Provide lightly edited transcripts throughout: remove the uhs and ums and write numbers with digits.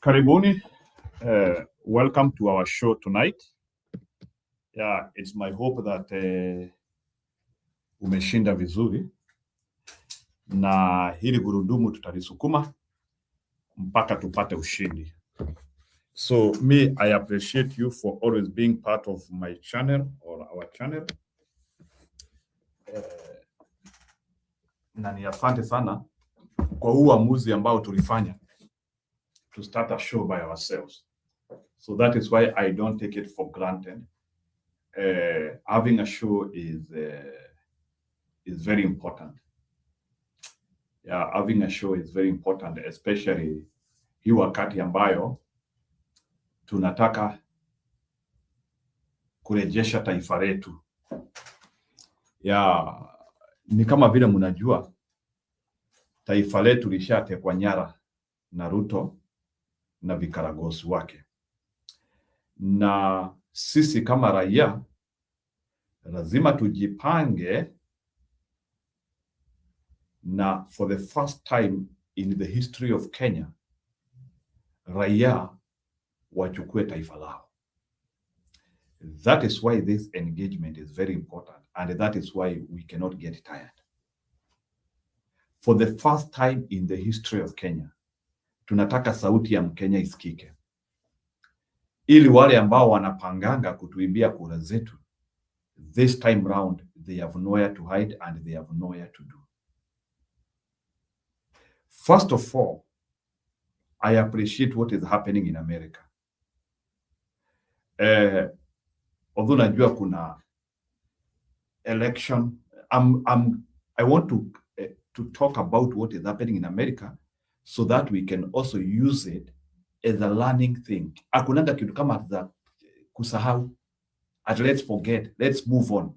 Karibuni, welcome to our show tonight. Yeah, it's my hope that umeshinda vizuri na hili gurudumu tutalisukuma mpaka tupate ushindi. So I appreciate you for always being part of my channel or our channel. Na ni asante sana kwa uamuzi ambao tulifanya to start a show by ourselves. So that is why I don't take it for granted. Having a show is very important. Yeah, having a show is very important, especially hii wakati ambayo tunataka kurejesha taifa letu. Yeah, ni kama vile mnajua taifa letu lishatekwa nyara na Ruto na vikaragosi wake. Na sisi kama raia lazima tujipange, na for the first time in the history of Kenya raia wachukue taifa lao. That is why this engagement is very important, and that is why we cannot get tired. For the first time in the history of Kenya, tunataka sauti ya Mkenya isikike, ili wale ambao wanapanganga kutuibia kura zetu, this time round they have nowhere to hide and they have nowhere to do. First of all, I appreciate what is happening in America. Although najua kuna election, I want to talk about what is happening in America so that we can also use it as a learning thing. Hakunanga kitu kama za kusahau, and let's forget, let's move on.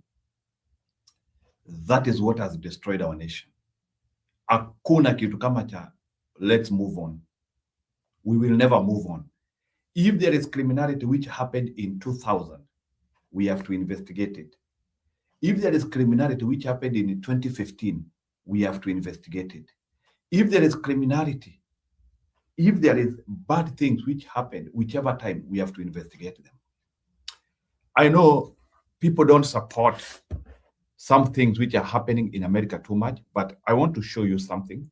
That is what has destroyed our nation. Hakuna kitu kama cha let's move on. We will never move on. If there is criminality which happened in 2000, we have to investigate it. If there is criminality which happened in 2015, we have to investigate it. If there is criminality, if there is bad things which happened, whichever time, we have to investigate them. I know people don't support some things which are happening in America too much, but I want to show you something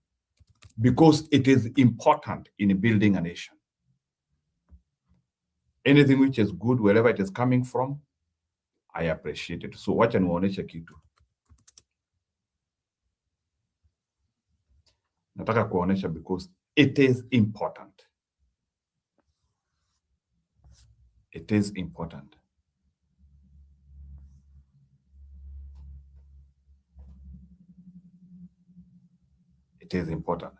because it is important in building a nation. Anything which is good, wherever it is coming from, I appreciate it. So wacha niwaoneshe kitu. Nataka kuonesha because it is important. It is important. It is important.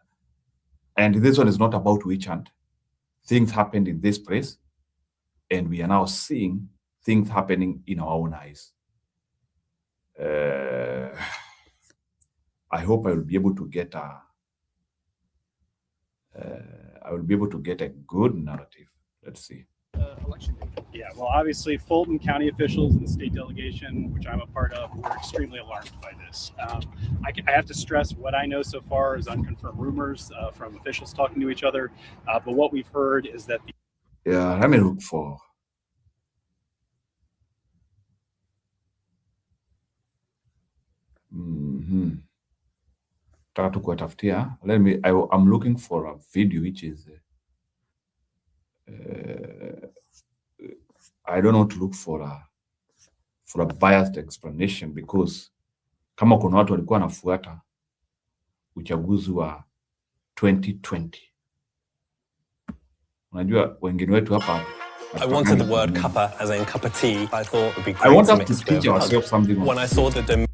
And this one is not about witch hunt. Things happened in this place, and we are now seeing things happening in our own eyes. I hope I will be able to get a good narrative. Let's see. Election day. Yeah, well, obviously, Fulton County officials and the state delegation, which I'm a part of, were extremely alarmed by this. I have to stress what I know so far is unconfirmed rumors from officials talking to each other. But what we've heard is that yeah, let me look for. I'm looking for a video which is I don't want to look for a biased explanation, because kama kuna watu walikuwa wanafuata uchaguzi wa 2020, unajua wengine wetu hapa. I wanted the word cuppa as in cup of tea. I thought it would be great. I want us to teach ourselves something. When I saw the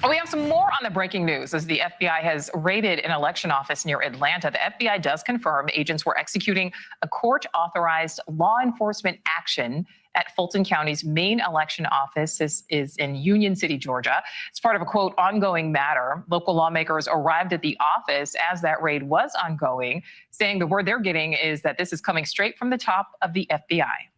We have some more on the breaking news as the FBI has raided an election office near Atlanta. The FBI does confirm agents were executing a court-authorized law enforcement action at Fulton County's main election office. This is in Union City, Georgia. It's part of a, quote, ongoing matter. Local lawmakers arrived at the office as that raid was ongoing, saying the word they're getting is that this is coming straight from the top of the FBI.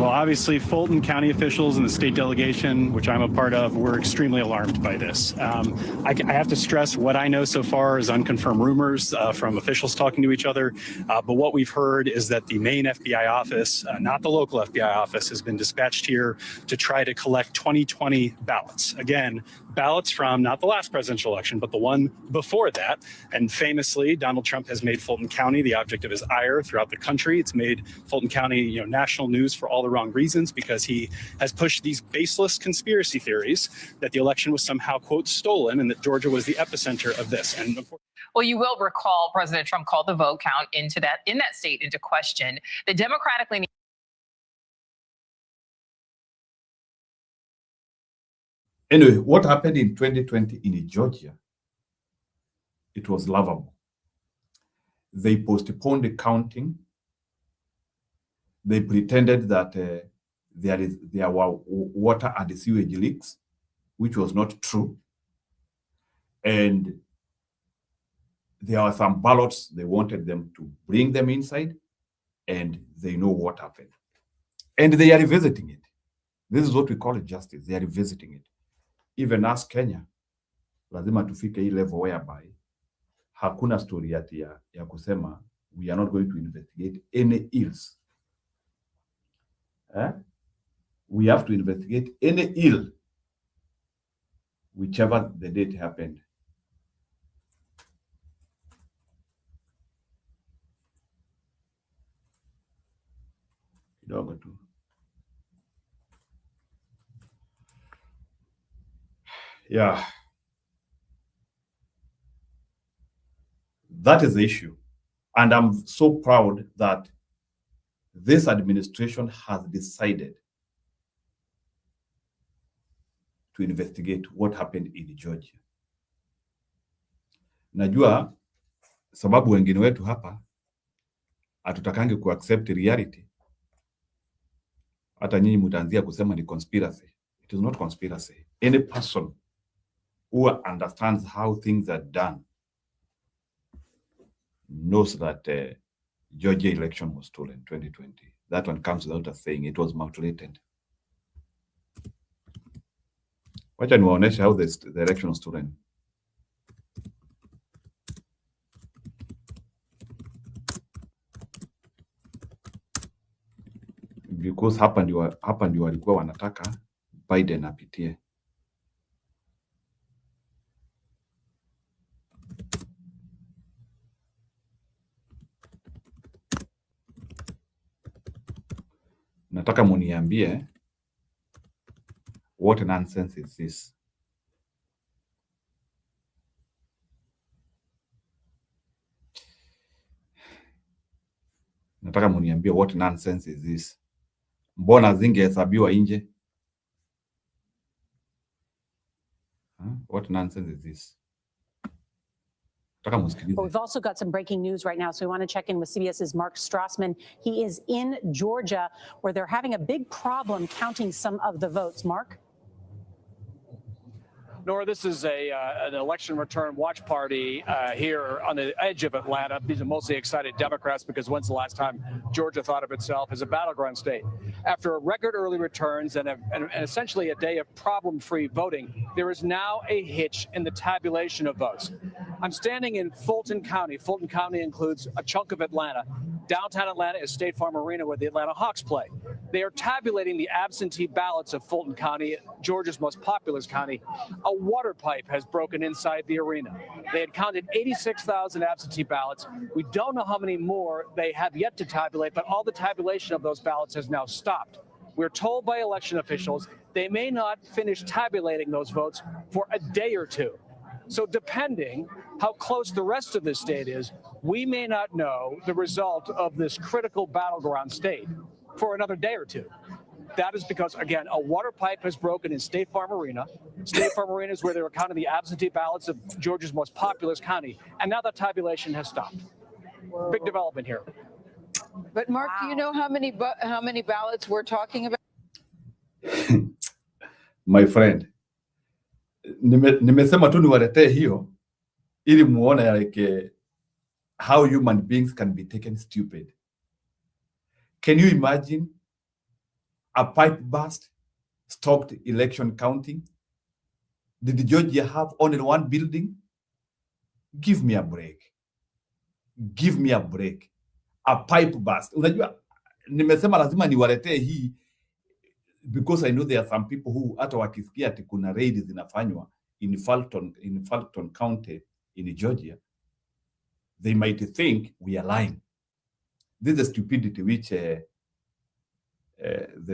Well, obviously, Fulton County officials and the state delegation, which I'm a part of, were extremely alarmed by this. I have to stress what I know so far is unconfirmed rumors from officials talking to each other. But what we've heard is that the main FBI office, not the local FBI office, has been dispatched here to try to collect 2020 ballots. Again, ballots from not the last presidential election, but the one before that. And famously, Donald Trump has made Fulton County the object of his ire throughout the country. It's made Fulton County, national news for all the wrong reasons, because he has pushed these baseless conspiracy theories that the election was somehow, quote, stolen, and that Georgia was the epicenter of this. And of course, well, you will recall President Trump called the vote count in that state into question. The democratically Anyway, what happened in 2020 in Georgia, it was laughable. They postponed the counting. They pretended that there were water and sewage leaks, which was not true. And there are some ballots, they wanted them to bring them inside, and they know what happened. And they are revisiting it. This is what we call it justice. They are revisiting it. Even us Kenya, lazima tufike hii level whereby hakuna story ya kusema we are not going to investigate any ills. We have to investigate any ill, whichever the date happened. Kidogo tu. Yeah. That is the issue. And I'm so proud that this administration has decided to investigate what happened in Georgia. Najua sababu wengine wetu hapa hatutakange kuaccept reality. Hata nyinyi mtaanzia kusema ni conspiracy. It is not conspiracy. Any person who understands how things are done knows that Georgia election was stolen 2020. That one comes without us saying. It was manipulated. Wacha niwaoneshe how the election was stolen. Because hapa ndio walikuwa wanataka Biden apitie. Nataka muniambie, what nonsense is this? Nataka muniambie, what nonsense is this? Mbona zingehesabiwa nje? What nonsense is this? But we've also got some breaking news right now, so we want to check in with CBS's Mark Strassman. He is in Georgia, where they're having a big problem counting some of the votes. Mark? Nora, this is an election return watch party here on the edge of Atlanta. These are mostly excited Democrats because when's the last time Georgia thought of itself as a battleground state? After a record early returns and essentially a day of problem-free voting, there is now a hitch in the tabulation of votes. I'm standing in Fulton County. Fulton County includes a chunk of Atlanta. Downtown Atlanta is State Farm Arena, where the Atlanta Hawks play. They are tabulating the absentee ballots of Fulton County, Georgia's most populous county. A water pipe has broken inside the arena. They had counted 86,000 absentee ballots. We don't know how many more they have yet to tabulate, but all the tabulation of those ballots has now stopped. We're told by election officials they may not finish tabulating those votes for a day or two. So depending how close the rest of the state is, we may not know the result of this critical battleground state for another day or two. That is because, again, a water pipe has broken in State Farm Arena. State Farm Arena is where they were counting the absentee ballots of Georgia's most populous county, and now that tabulation has stopped. Big development here. But Mark, do you know how many ballots we're talking about? My friend, nimesema tu niwaletee hiyo ili muone like how human beings can be taken stupid. Can you imagine A pipe burst stopped election counting. Did Georgia have only one building? Give me a break. Give me a break. A pipe burst. Unajua, nimesema lazima niwaletee hii because I know there are some people who hata wakisikia ati kuna raid zinafanywa in Fulton County in Georgia, they might think we are lying. This is stupidity which the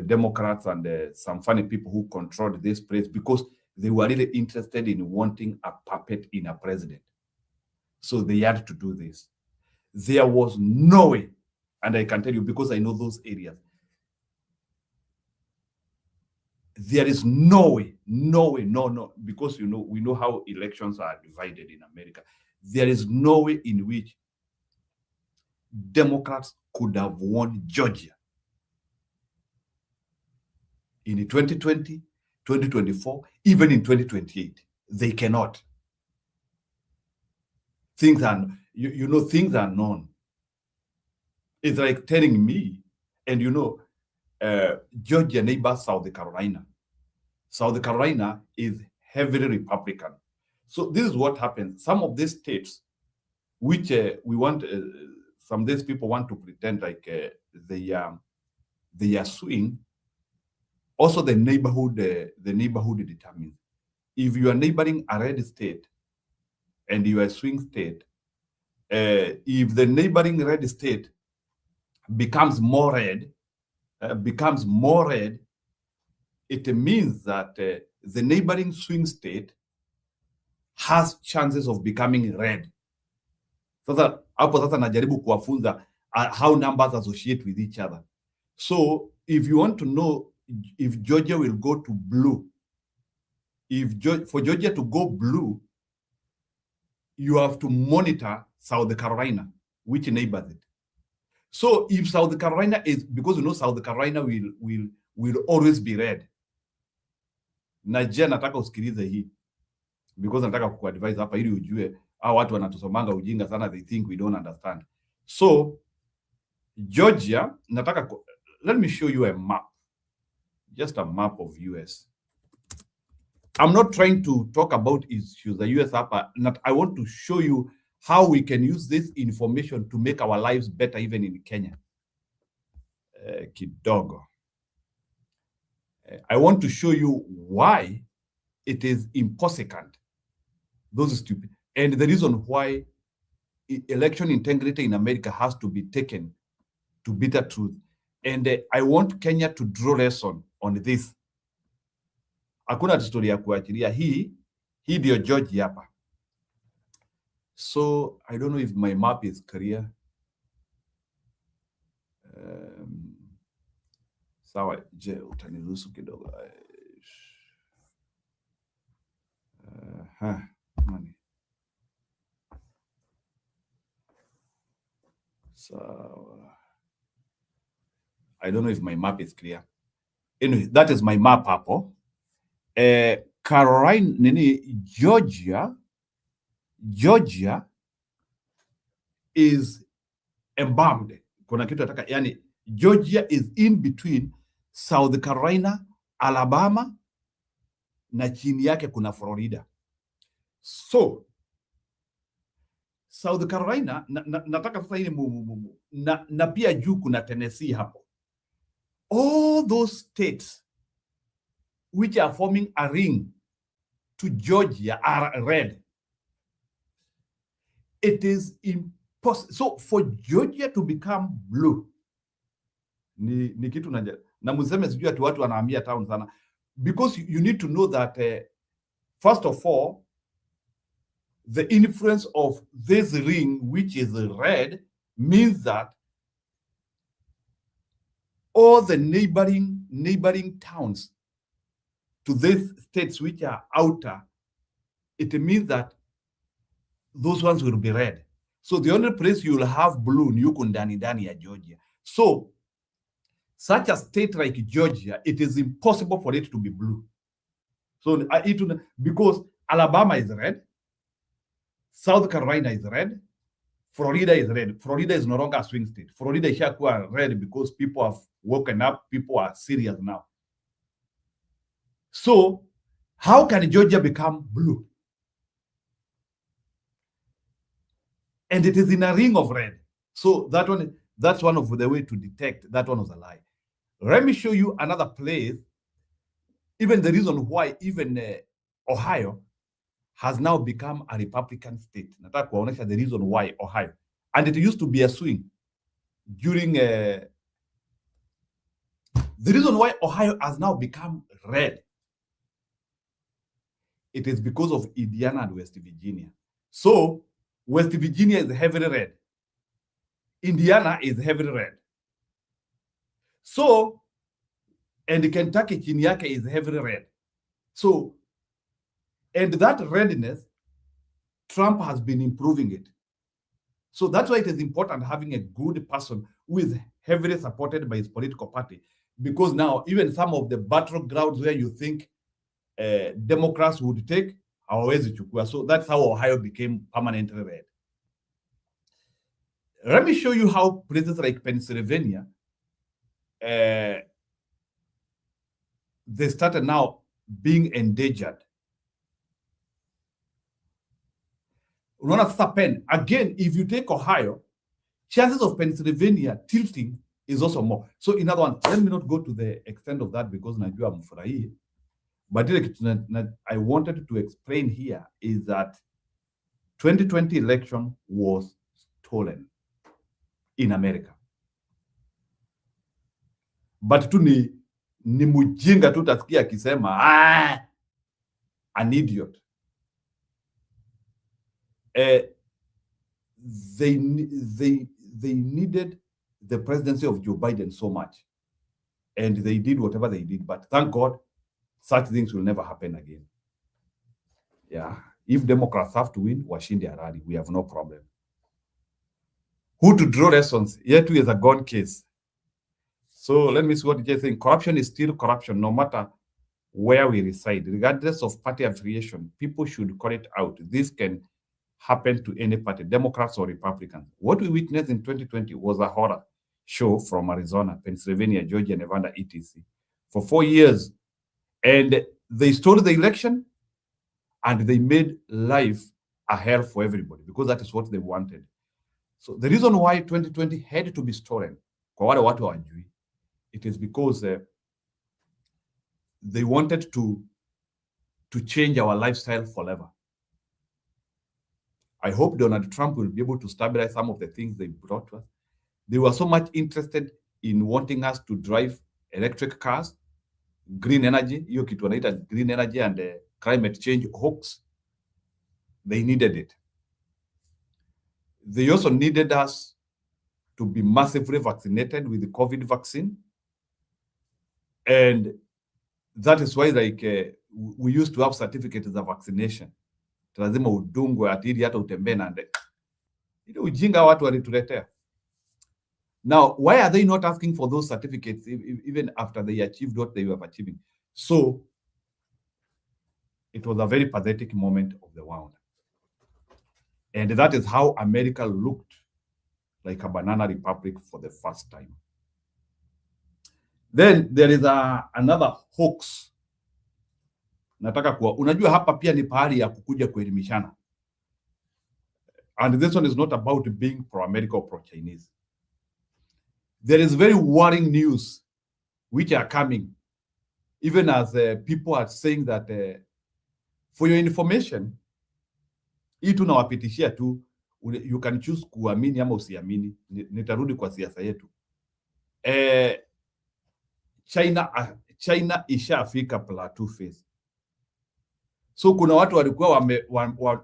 Democrats and some funny people who controlled this place, because they were really interested in wanting a puppet in a president. So they had to do this. There was no way, and I can tell you because I know those areas, there is no way, no, because we know how elections are divided in America. There is no way in which Democrats could have won Georgia in 2020, 2024, even in 2028. They cannot. Things are, things are known. It's like telling me, and Georgia neighbors South Carolina. South Carolina is heavily Republican. So this is what happens. Some of these states, which we want, some of these people want to pretend like they are swing. Also, the neighborhood determines. If you are neighboring a red state and you are a swing state, if the neighboring red state becomes more red, it means that the neighboring swing state has chances of becoming red. Sasa hapo sasa najaribu kuwafunza how numbers associate with each other. So if you want to know if Georgia will go to blue, for Georgia to go blue, you have to monitor South Carolina, which neighbors it. So if South Carolina is, because South Carolina will always be red. Na je, nataka usikilize hii because nataka kukuadvise hapa ili ujue hao watu wanatusomanga ujinga sana, they think we don't understand. So Georgia, let me show you a map, just a map of US. I'm not trying to talk about issues the US hapa. I want to show you how we can use this information to make our lives better even in Kenya. Kidogo. I want to show you why it is impossible. Those are stupid. And the reason why election integrity in America has to be taken to be the truth. And I want Kenya to draw lesson on this. Hakuna story ya kuachilia hii ndio Georgia hapa. So I don't know if my map is clear. Sawa, je, utaniruhusu kidogo. Money. So I don't know if my map is clear. Anyway, that is my map hapo. Georgia is embalmed. Kuna kitu nataka, yani Georgia is in between South Carolina, Alabama, na chini yake kuna Florida. So South Carolina nataka sasa ile na pia juu kuna Tennessee hapo. All those states which are forming a ring to Georgia are red. It is impossible. So for Georgia to become blue, ni kitu na mseme sijui ati watu wanahamia town sana, because you need to know that first of all, the influence of this ring, which is red, means that all the neighboring towns to these states which are outer, it means that those ones will be red. So the only place you will have blue ni huko ndani ya Georgia. So such a state like Georgia, it is impossible for it to be blue. So because Alabama is red, South Carolina is red, Florida is red. Florida is no longer a swing state. Florida ishakuwa red because people have woken up. People are serious now. So how can Georgia become blue? And it is in a ring of red. So that's one of the way to detect that one was a lie. Let me show you another place. Even the reason why even Ohio has now become a Republican state. Nataka kuwaonyesha the reason why Ohio. And it used to be a swing during the reason why Ohio has now become red. It is because of Indiana and West Virginia. So West Virginia is heavily red. Indiana is heavily red. So, and Kentucky chini yake is heavily red. So, and that redness, Trump has been improving it. So that's why it is important having a good person who is heavily supported by his political party, because now even some of the battlegrounds where you think Democrats would take, hawawezi chukua. So that's how Ohio became permanently red. Let me show you how places like Pennsylvania, they started now being endangered. Unaona sasa Penn, again, if you take Ohio, chances of Pennsylvania tilting is also more. So in other words, let me not go to the extent of that because najua mfurahi. But I wanted to explain here is that 2020 election was stolen in America. But tu ni mujinga tu tasikia akisema an idiot. They needed the presidency of Joe Biden so much, and they did whatever they did. But thank God, such things will never happen again. Yeah, if Democrats have to win, washinde harari, we have no problem. Who to draw lessons? Here too is a gone case. So let me see what you're saying. Corruption is still corruption, no matter where we reside, regardless of party affiliation. People should call it out. This can happen to any party, Democrats or Republicans. What we witnessed in 2020 was a horror show from Arizona, Pennsylvania, Georgia, Nevada, etc. for 4 years. And they stole the election and they made life a hell for everybody because that is what they wanted. So the reason why 2020 had to be stolen, kwa wale watu hawajui, it is because they wanted to change our lifestyle forever. I hope Donald Trump will be able to stabilize some of the things they brought to us. They were so much interested in wanting us to drive electric cars, green energy, hiyo kitu wanaita green energy and climate change hoax. They needed it. They also needed us to be massively vaccinated with the COVID vaccine. And that is why we used to have certificates of vaccination. Lazima udungwe atili hata utembee na ile ujinga watu walituletea. Now, why are they not asking for those certificates even after they achieved what they were achieving? So it was a very pathetic moment of the world. And that is how America looked like a banana republic for the first time. Then there is another hoax. Nataka kuwa, unajua hapa pia ni pahali ya kukuja kuelimishana. And this one is not about being pro-America or pro-Chinese. There is very worrying news which are coming, even as people are saying that for your information, hii tunawapitishia tu, you can choose kuamini ama usiamini. Nitarudi kwa siasa yetu. China ishafika plateau phase. So kuna watu walikuwa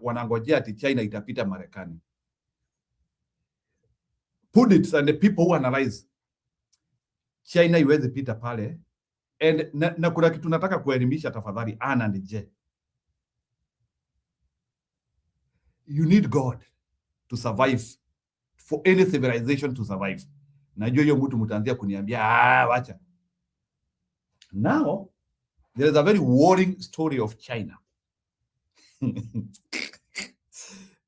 wanangojea ati China itapita Marekani. Put it and the people who analyze China iweze pita pale. And na kuna kitu nataka kuelimisha tafadhali Anna and J. You need God to survive, for any civilization to survive. Najua hiyo mtu mtaanzia kuniambia wacha. Now there is a very worrying story of China.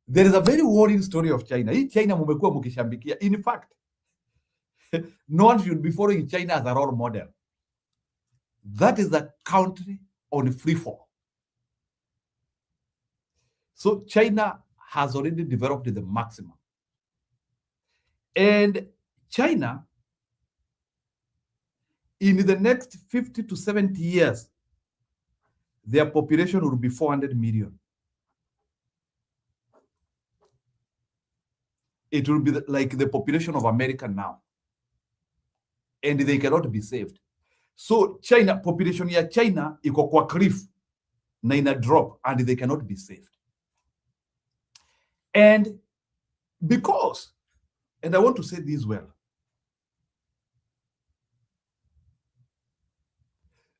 There is a very worrying story of China. Hii China mumekuwa mukishambikia. In fact, no one should be following China as a role model. That is a country on free fall. So China has already developed the maximum. And China, in the next 50 to 70 years, their population will be 400 million. It will be like the population of America now. And they cannot be saved. So China, population ya China iko kwa cliff na ina drop and they cannot be saved. And because, and I want to say this well,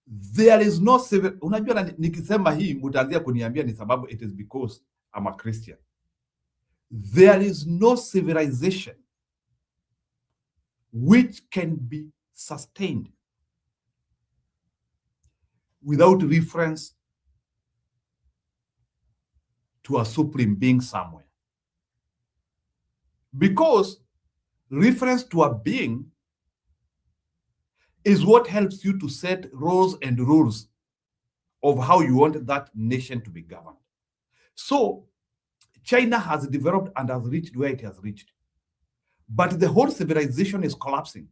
there is no civil, unajua nikisema hii mutaanzia kuniambia ni sababu it is because I'm a Christian. There is no civilization which can be sustained without reference to a supreme being somewhere. Because reference to a being is what helps you to set roles and rules of how you want that nation to be governed. So China has developed and has reached where it has reached. But the whole civilization is collapsing.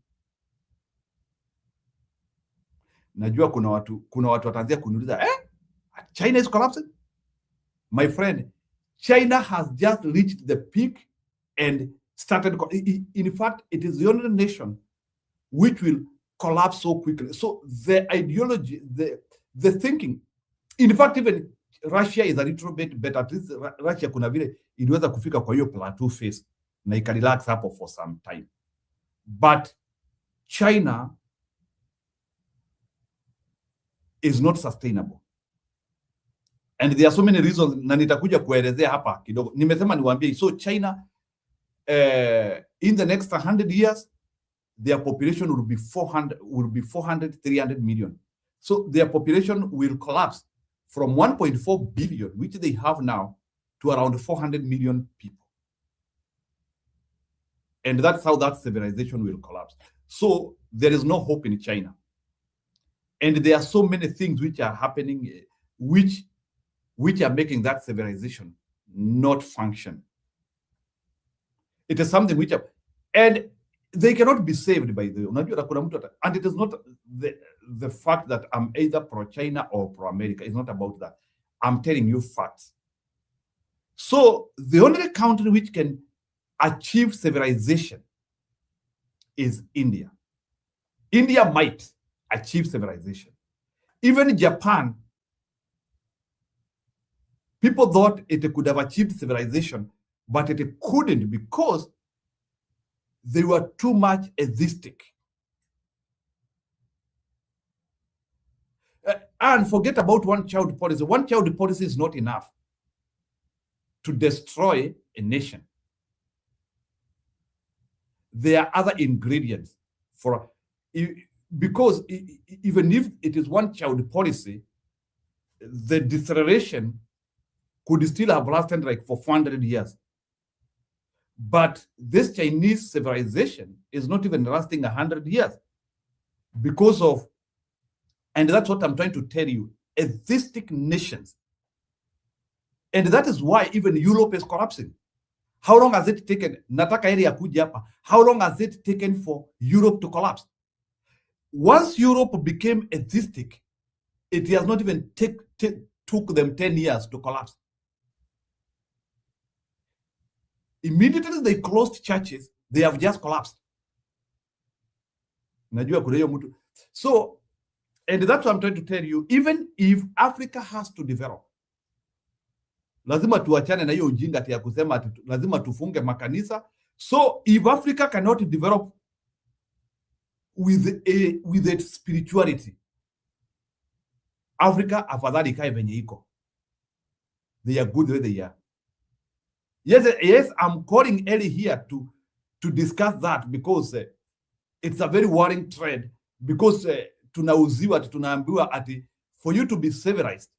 Najua kuna watu wataanzia kuniuliza, China is collapsing? My friend, China has just reached the peak and started. In fact, it is the only nation which will collapse so quickly. So the ideology, the thinking, in fact, even Russia is a little bit better. At least Russia kuna vile iliweza kufika kwa hiyo plateau phase na ikarelax hapo for some time. But China is not sustainable. And there are so many reasons na nitakuja kuelezea hapa kidogo. Nimesema niwaambie, so China in the next 100 years their population will be 300 million. So their population will collapse from 1.4 billion, which they have now, to around 400 million people. And that's how that civilization will collapse. So there is no hope in China. And there are so many things which are happening, which are making that civilization not function. It is something which and they cannot be saved by the, and it is not the fact that I'm either pro-China or pro-America. It's not about that. I'm telling you facts. So the only country which can achieve civilization is India. India might achieve civilization. Even Japan, people thought it could have achieved civilization, but it couldn't because they were too much atheistic. And forget about one-child policy. One-child policy is not enough to destroy a nation. There are other ingredients for, because even if it is one-child policy, the deceleration could still have lasted like for 400 years. But this Chinese civilization is not even lasting 100 years because of, and that's what I'm trying to tell you, atheistic nations. And that is why even Europe is collapsing. How long has it taken? Nataka area kuja hapa. How long has it taken for Europe to collapse? Once Europe became atheistic, it has not even took them 10 years to collapse. Immediately they closed churches, they have just collapsed. Najua kuna hiyo mtu. So, and that's what I'm trying to tell you, even if Africa has to develop, lazima tuachane na hiyo ujinga ya kusema lazima tufunge makanisa. So if Africa cannot develop with its spirituality, Africa afadhali ikae venye iko. They are good where they are. Yes, I'm calling Ellie here to discuss that because it's a very worrying trend, because tunaambiwa ati for you to be civilized,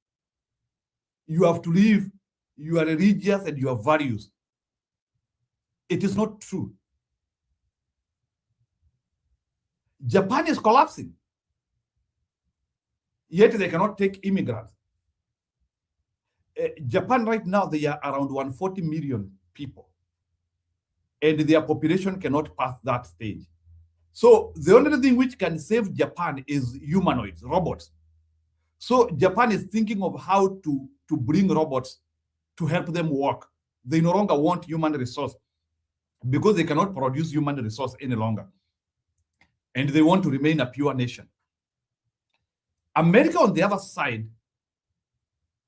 you have to live your religious and your values. It is not true. Japan is collapsing, yet they cannot take immigrants. Japan right now, they are around 140 million people, and their population cannot pass that stage. So the only thing which can save Japan is humanoids, robots. So Japan is thinking of how to bring robots to help them work. They no longer want human resource because they cannot produce human resource any longer. And they want to remain a pure nation. America, on the other side,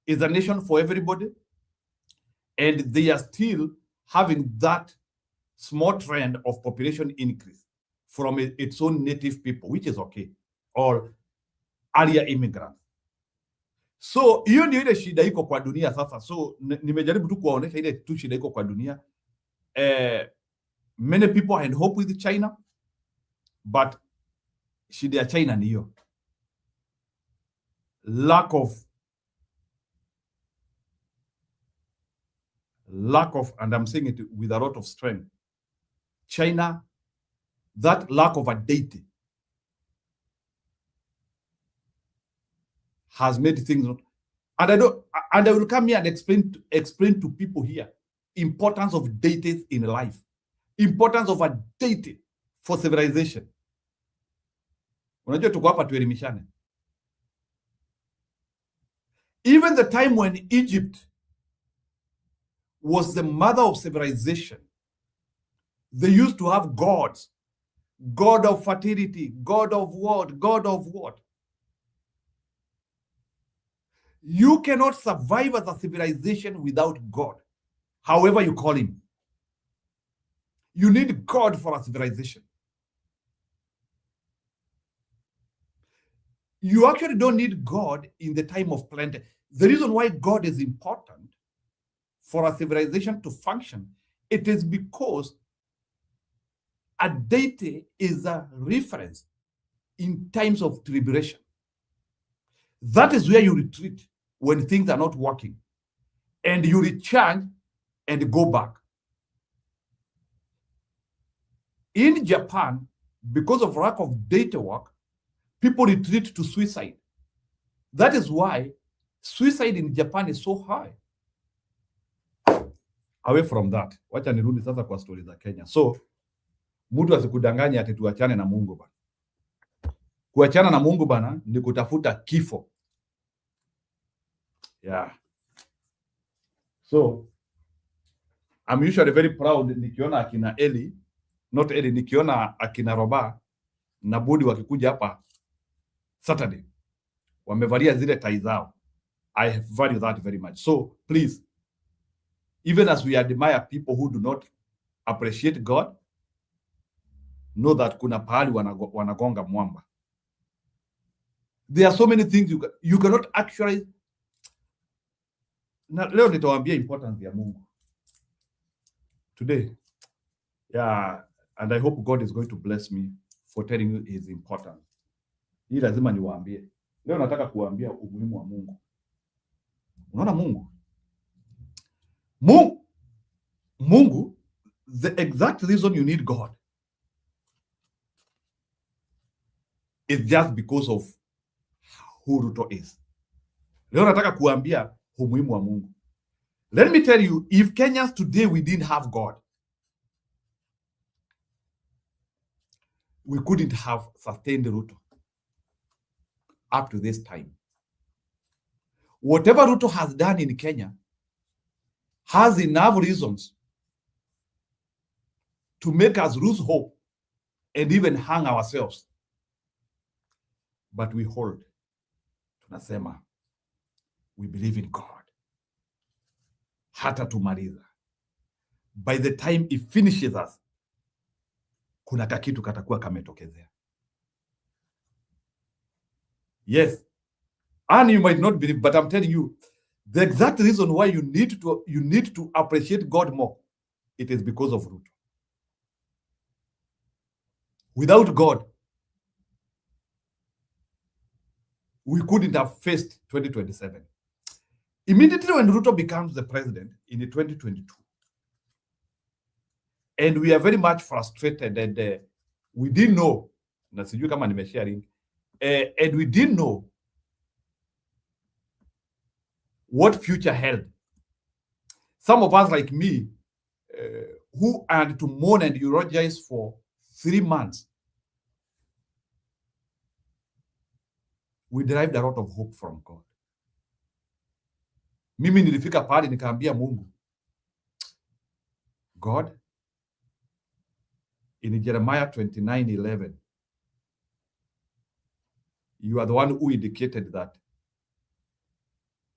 is a nation for everybody. And they are still having that small trend of population increase from its own native people, which is okay, or earlier immigrants. So hiyo ndio ile shida iko kwa dunia sasa. So nimejaribu tu kuwaonesha ile tu shida iko kwa dunia. Many people had hope with China, but shida ya China ni hiyo. Lack of, and I'm saying it with a lot of strength. China, that lack of a deity has made things not, and I will come here and explain to people here importance of deities in life, importance of a deity for civilization. Unajua tuko hapa tuelimishane. Even the time when Egypt was the mother of civilization, they used to have gods, god of fertility, god of what, god of what. You cannot survive as a civilization without God, however you call him. You need God for a civilization. You actually don't need God in the time of plenty. The reason why God is important for a civilization to function, it is because a deity is a reference in times of tribulation. That is where you retreat when things are not working, and you recharge and go back. In Japan, because of lack of data work, people retreat to suicide. That is why suicide in Japan is so high. Away from that, wacha nirudi sasa kwa stori za Kenya. So mtu asikudanganya ati tuachane na Mungu bana. Kuachana na Mungu bana ni kutafuta kifo. Yeah. So I'm usually very proud nikiona akina Eli, not Eli, nikiona akina Roba na Budi wakikuja hapa Saturday wamevalia zile tai zao. I value that very much. So please, even as we admire people who do not appreciate God, know that kuna pahali wanagonga mwamba. There are so many things you cannot actually. Na leo nitawaambia importance ya Mungu today. Yeah, and I hope God is going to bless me for telling you his importance. Hii lazima niwaambie. Leo nataka kuwaambia umuhimu wa Mungu. Unaona Mungu, the exact reason you need God is just because of who Ruto is. Leo nataka kuambia umuhimu wa Mungu. Let me tell you, if Kenyans today we didn't have God, we couldn't have sustained Ruto up to this time. Whatever Ruto has done in Kenya has enough reasons to make us lose hope and even hang ourselves. But we hold. Tunasema, we believe in God. Hata tumaliza. By the time it finishes us, kuna kakitu katakuwa kametokezea. Yes. And you might not believe, but I'm telling you, the exact reason why you need to appreciate God more, it is because of Ruto. Without God, we couldn't have faced 2027. Immediately when Ruto becomes the president in 2022, and we are very much frustrated, and we didn't know, na sijui kama nimesharing, and we didn't know what future held. Some of us like me, who had to mourn and eulogize for 3 months, we derived a lot of hope from God. Mimi nilifika pale nikaambia Mungu, God, in Jeremiah 29:11, you are the one who indicated that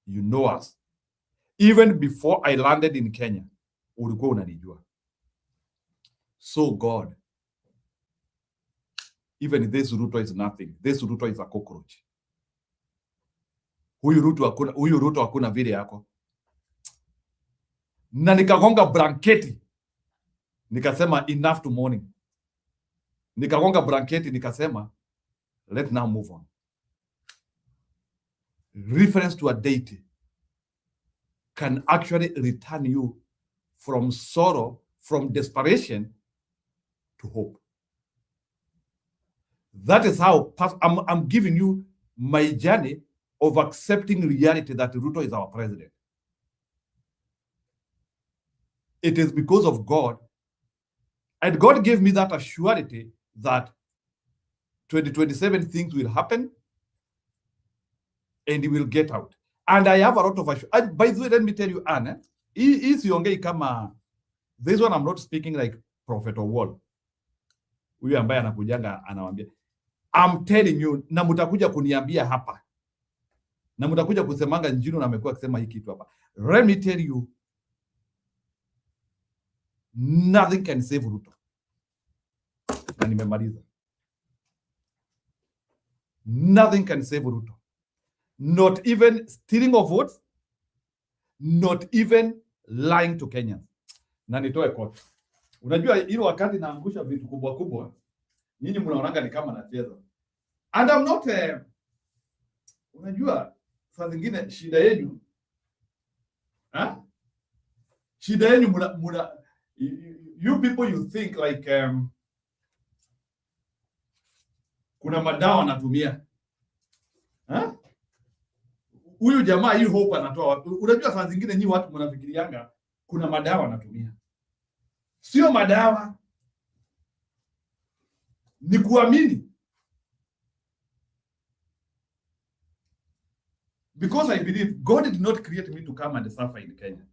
you know us. Even before I landed in Kenya, ulikuwa unanijua. So God, even this Ruto is nothing. This Ruto is a cockroach. Huyu Ruto hakuna vile yako. Na nikagonga blanketi. Nikasema enough to morning. Nikagonga blanketi nikasema let's now move on. Reference to a deity can actually return you from sorrow, from desperation to hope. That is how I'm giving you my journey of accepting reality that Ruto is our president. It is because of God, and God gave me that assurity that 2027 things will happen and he will get out. And I have a lot of assurity. By the way, let me tell you, Anne, this one I'm not speaking like Prophet Owol. Huyu ambaye anakujanga anawaambia, I'm telling you, na mutakuja kuniambia hapa. Na mutakuja kusemanga njino na amekuwa akisema hiki kitu hapa. Let me tell you, nothing can save Ruto. Na nimemaliza. Nothing can save Ruto. Not even stealing of votes, not even lying to Kenyans. Na nitoe kote. Unajua hilo wakati naangusha vitu kubwa kubwa, nyinyi mnaonanga ni kama nacheza. And I'm not unajua saa zingine shida yenu shida yenu you people you think like kuna madawa anatumia. Huyu jamaa hii hope anatoa. Unajua saa zingine nyinyi watu mnafikirianga kuna madawa anatumia. Sio madawa. Ni kuamini. Because I believe God did not create me to come and suffer in Kenya.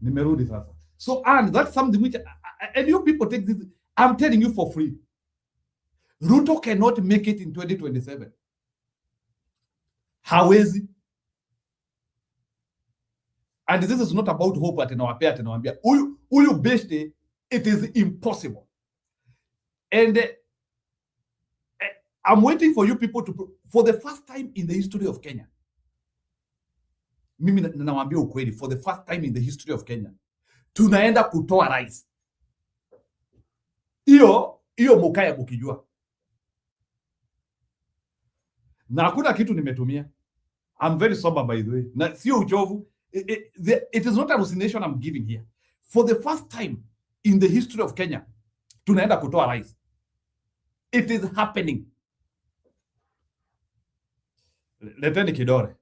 Nimerudi sasa. So, and that's something which, and you people take this, I'm telling you for free. Ruto cannot make it in 2027. Hawezi. And this is not about hope at nawambia. Uyu beste, it is impossible. And I'm waiting for you people to, for the first time in the history of Kenya. Mimi nawambia ukweli, for the first time in the history of Kenya, tunaenda kutoa rais. Iyo mukaya mukijua. Na hakuna kitu nimetumia. I'm very sober by the way. Na sio uchovu. It is not hallucination I'm giving here. For the first time in the history of Kenya, tunaenda kutoa rais. It is happening. Leteni kidore.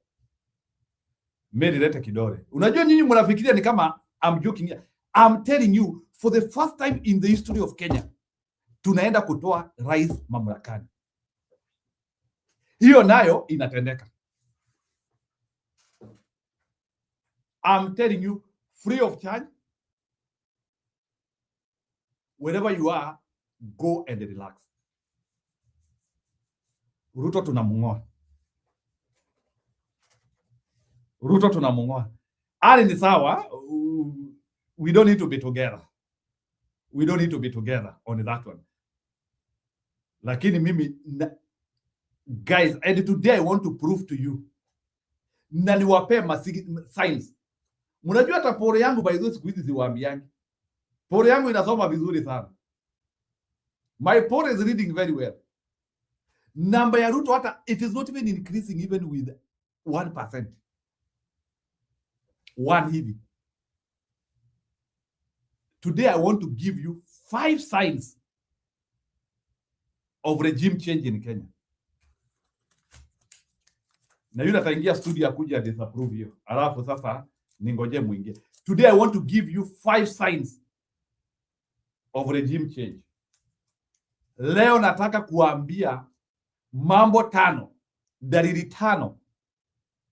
Meri lete kidore. Unajua nyinyi mnafikiria ni kama I'm joking here. I'm telling you, for the first time in the history of Kenya, tunaenda kutoa rais mamlakani. Hiyo nayo inatendeka. I'm telling you, free of charge. Wherever you are, go and relax. Ruto tunamung'oa. Ruto tunamung'oa. Ali ni sawa, we don't need to be together. We don't need to be together on that one. Lakini mimi, guys, and today I want to prove to you, na niwape signs. Mnajua hata pore yangu by the way siku hizi ziwaambiangi. Pore yangu inasoma vizuri sana. My pore is reading very well. Namba ya Ruto hata it is not even increasing even with 1%. One hivi. Today I want to give you 5 signs of regime change in Kenya. Na yule ataingia studio akuja disapprove hiyo. Alafu sasa ningoje muingie. Today I want to give you 5 signs of regime change. Leo nataka kuambia mambo 5, dalili 5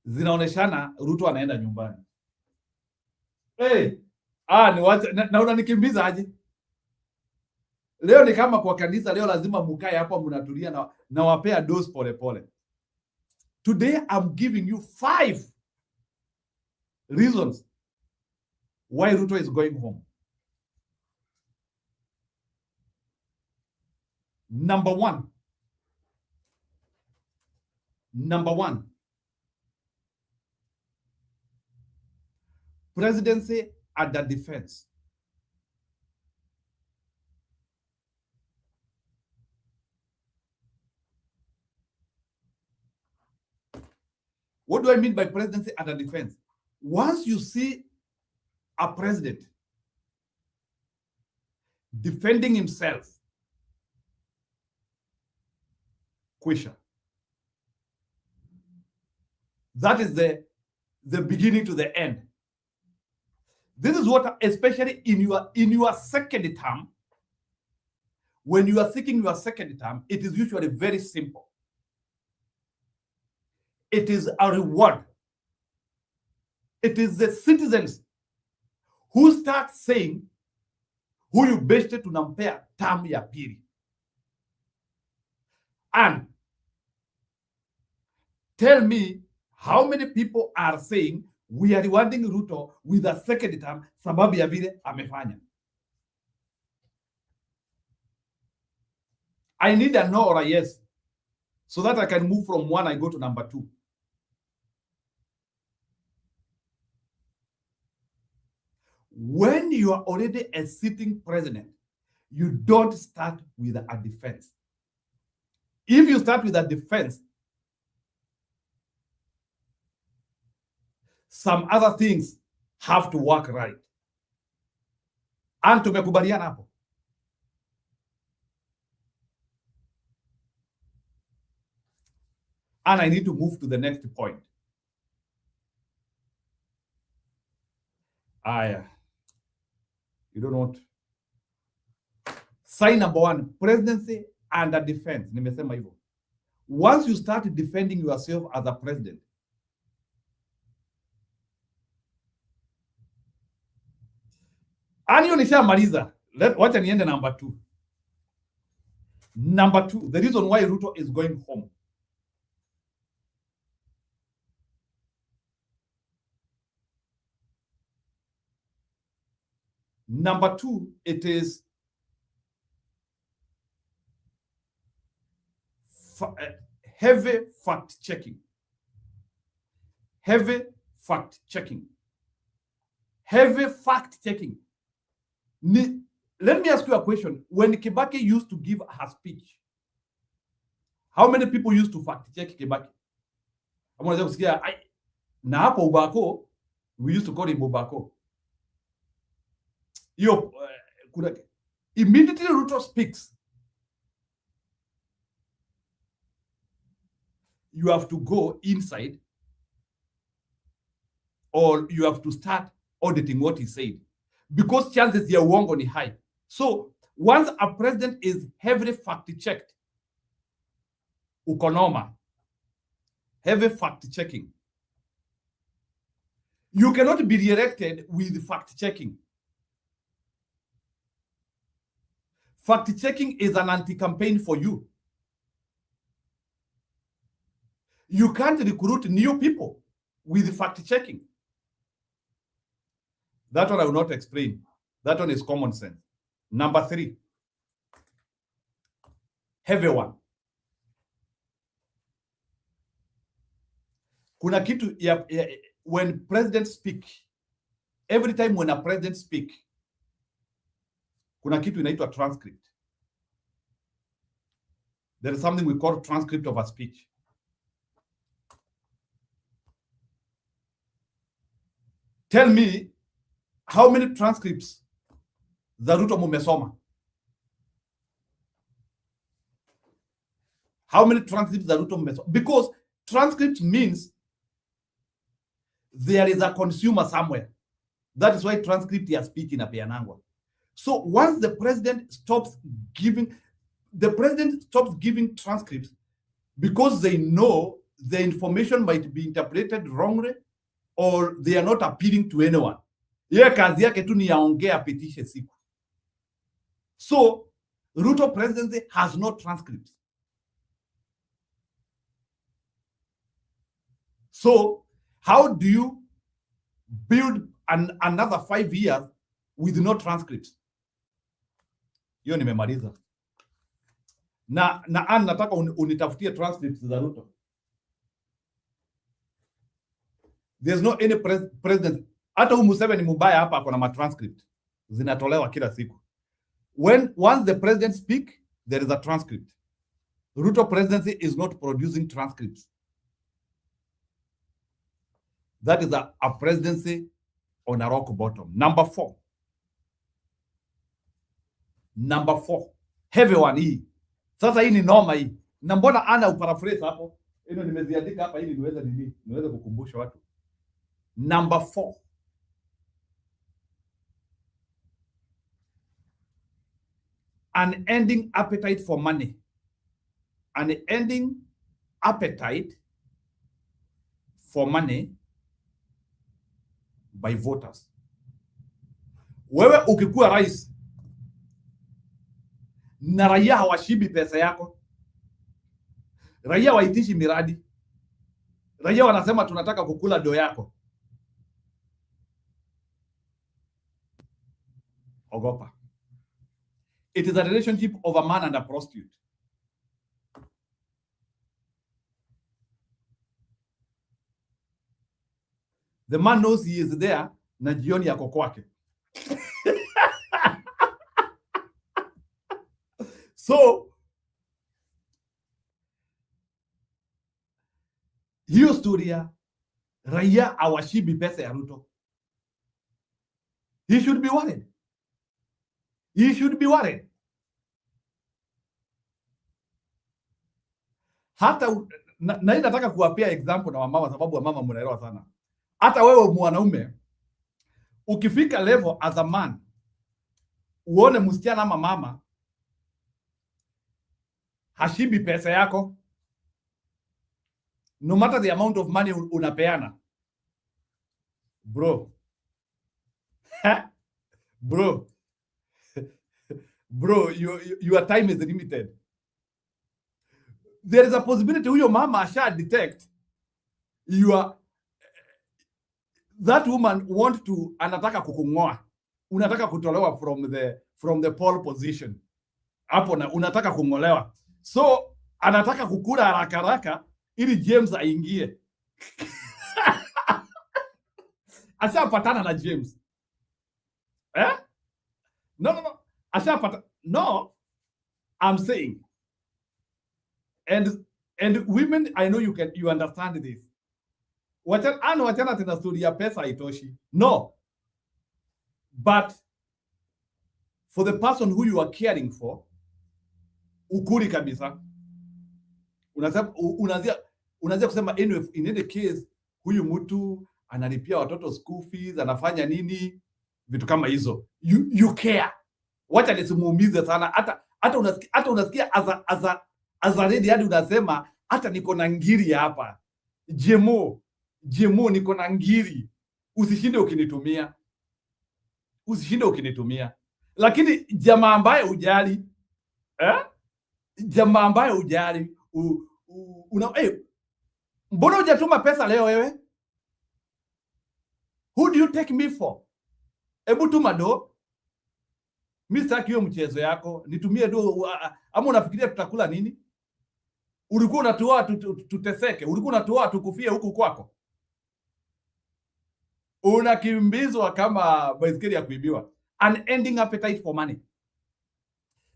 zinaoneshana Ruto anaenda nyumbani. Hey, ni wacha na unanikimbiza aje? Leo ni kama kwa kanisa, leo lazima mukae hapa mnatulia na wapea dose pole pole. Today I'm giving you 5 reasons why Ruto is going home. Number one, presidency and the defense. What do I mean by presidency and the defense? Once you see a president defending himself, kwisha. That is the beginning to the end. This is what, especially in your second term, when you are seeking your second term, it is usually very simple. It is a reward. It is the citizens who start saying, huyu beshte tunampea term ya pili. And tell me how many people are saying we are rewarding Ruto with a second term sababu ya vile amefanya. I need a no or a yes so that I can move from 1, I go to number 2. When you are already a sitting president, you don't start with a defense. If you start with a defense, some other things have to work right. And tumekubaliana hapo. And I need to move to the next point. You don't want. Sign number 1, presidency and a defense. Nimesema hivyo. Once you start defending yourself as a president, Anio nishamaliza. Wacha niende number 2. Number 2, the reason why Ruto is going home. Number 2, it is heavy fact checking. Heavy fact checking. Heavy fact checking. Let me ask you a question. When Kibaki used to give her speech, how many people used to fact check Kibaki? Na hapo Ubako, we used to call him Ubako. Immediately Ruto speaks, you have to go inside or you have to start auditing what he said because chances ya uongo ni high. So once a president is heavily fact-checked, ukonoma, heavy fact-checking, you cannot be re-elected with fact-checking. Fact-checking is an anti-campaign for you. You can't recruit new people with fact-checking. That one I will not explain. That one is common sense. Number 3, heavy one. Kuna kitu when presidents speak, every time when a president speak, kuna kitu inaitwa transcript. There is something we call transcript of a speech. Tell me how many transcripts za Ruto mumesoma? How many transcripts za Ruto mumesoma? Because transcript means there is a consumer somewhere. That is why transcript ya speech inapeanangwa. So once the president stops giving transcripts because they know the information might be interpreted wrongly or they are not appealing to anyone. Yeye kazi yake tu ni yaongea apitishe siku. So Ruto presidency has no transcripts. So how do you build another 5 years with no transcripts? Hiyo nimemaliza. Na nataka unitafutie transcripts za Ruto. There's no any president. Hata Museveni Mubaya hapa ako na matranscript zinatolewa kila siku. Once the president speak, there is a transcript. Ruto presidency is not producing transcripts. That is a presidency on a rock bottom. Number 4. Heavy one hii. Sasa hii ni noma hii. Na mbona ana uparaphrase hapo? Hilo nimeziandika hapa ili niweze kukumbusha watu. Number 4. An ending appetite for money. An ending appetite for money by voters. Wewe ukikuwa rais na raia hawashibi pesa yako, raia waitishi miradi, raia wanasema tunataka kukula do yako, ogopa. It is a relationship of a man and a prostitute. The man knows he is there na jioni yako kwake. So hiyo story ya raia awashibi pesa ya Ruto, he should be worried. He should be worried. Hata na nataka kuwapea example na wamama, sababu wamama mnaelewa sana. Hata wewe mwanaume ukifika level as a man, uone msichana ama mama hashibi pesa yako, no matter the amount of money unapeana, bro your time is limited. There is a possibility huyo mama asha detect that woman want to, anataka kukungoa, unataka kutolewa from the pole position hapo, na unataka kungolewa, so anataka kukula haraka haraka ili James aingie. Ashapatana na James no ashapata. No, I'm saying, and women, I know you understand this. Wachana tena story ya pesa haitoshi. No, but for the person who you are caring for, ukuri kabisa, unazia kusema anyway, in any case huyu mtu analipia watoto school fees, anafanya nini, vitu kama hizo, you care. Wacha nisimuumize sana. Hata unasikia as a lady hadi unasema hata niko na ngiri hapa, jemo niko na ngiri, usishinde ukinitumia. Lakini jamaa ambaye hujali mbona hujatuma pesa leo wewe? Who do you take me for? Ebu tuma do. Mimi sitaki hiyo mchezo yako, nitumie do. Ama unafikiria tutakula nini? Ulikuwa unatoa tuteseke, ulikuwa unatoa tukufie huku kwako, unakimbizwa kama baiskeli ya kuibiwa. An ending appetite for money.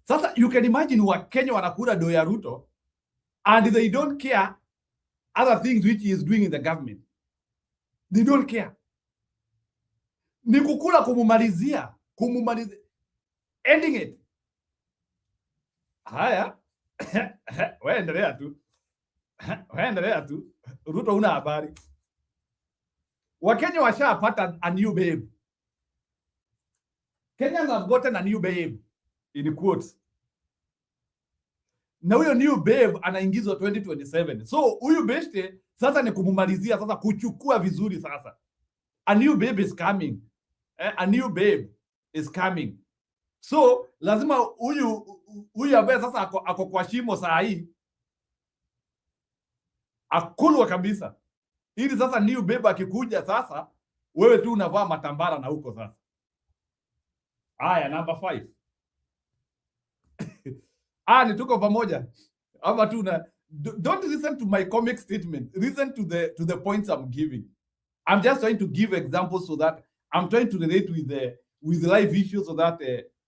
Sasa you can imagine Wakenya wanakula do ya Ruto and they don't care other things which he is doing in the government. They don't care. Ni kukula kumumalizia. Ending it. Haya. Waendelea tu. Ruto huna habari. Wakenya washapata a new babe. Kenyans have gotten a new babe, in quotes. Na huyo new babe anaingizwa 2027. So huyu beste sasa ni kumumalizia, sasa kuchukua vizuri sasa. A new babe is coming. A new babe is coming. So lazima huyu ambaye sasa ako kwa shimo saa hii akulwa kabisa. Ili sasa new babe akikuja sasa wewe tu unavaa matambara na huko sasa. Haya, number 5. Ni tuko pamoja. Ama tu na don't listen to my comic statement. Listen to the points I'm giving. I'm just trying to give examples so that I'm trying to relate with the life issues so that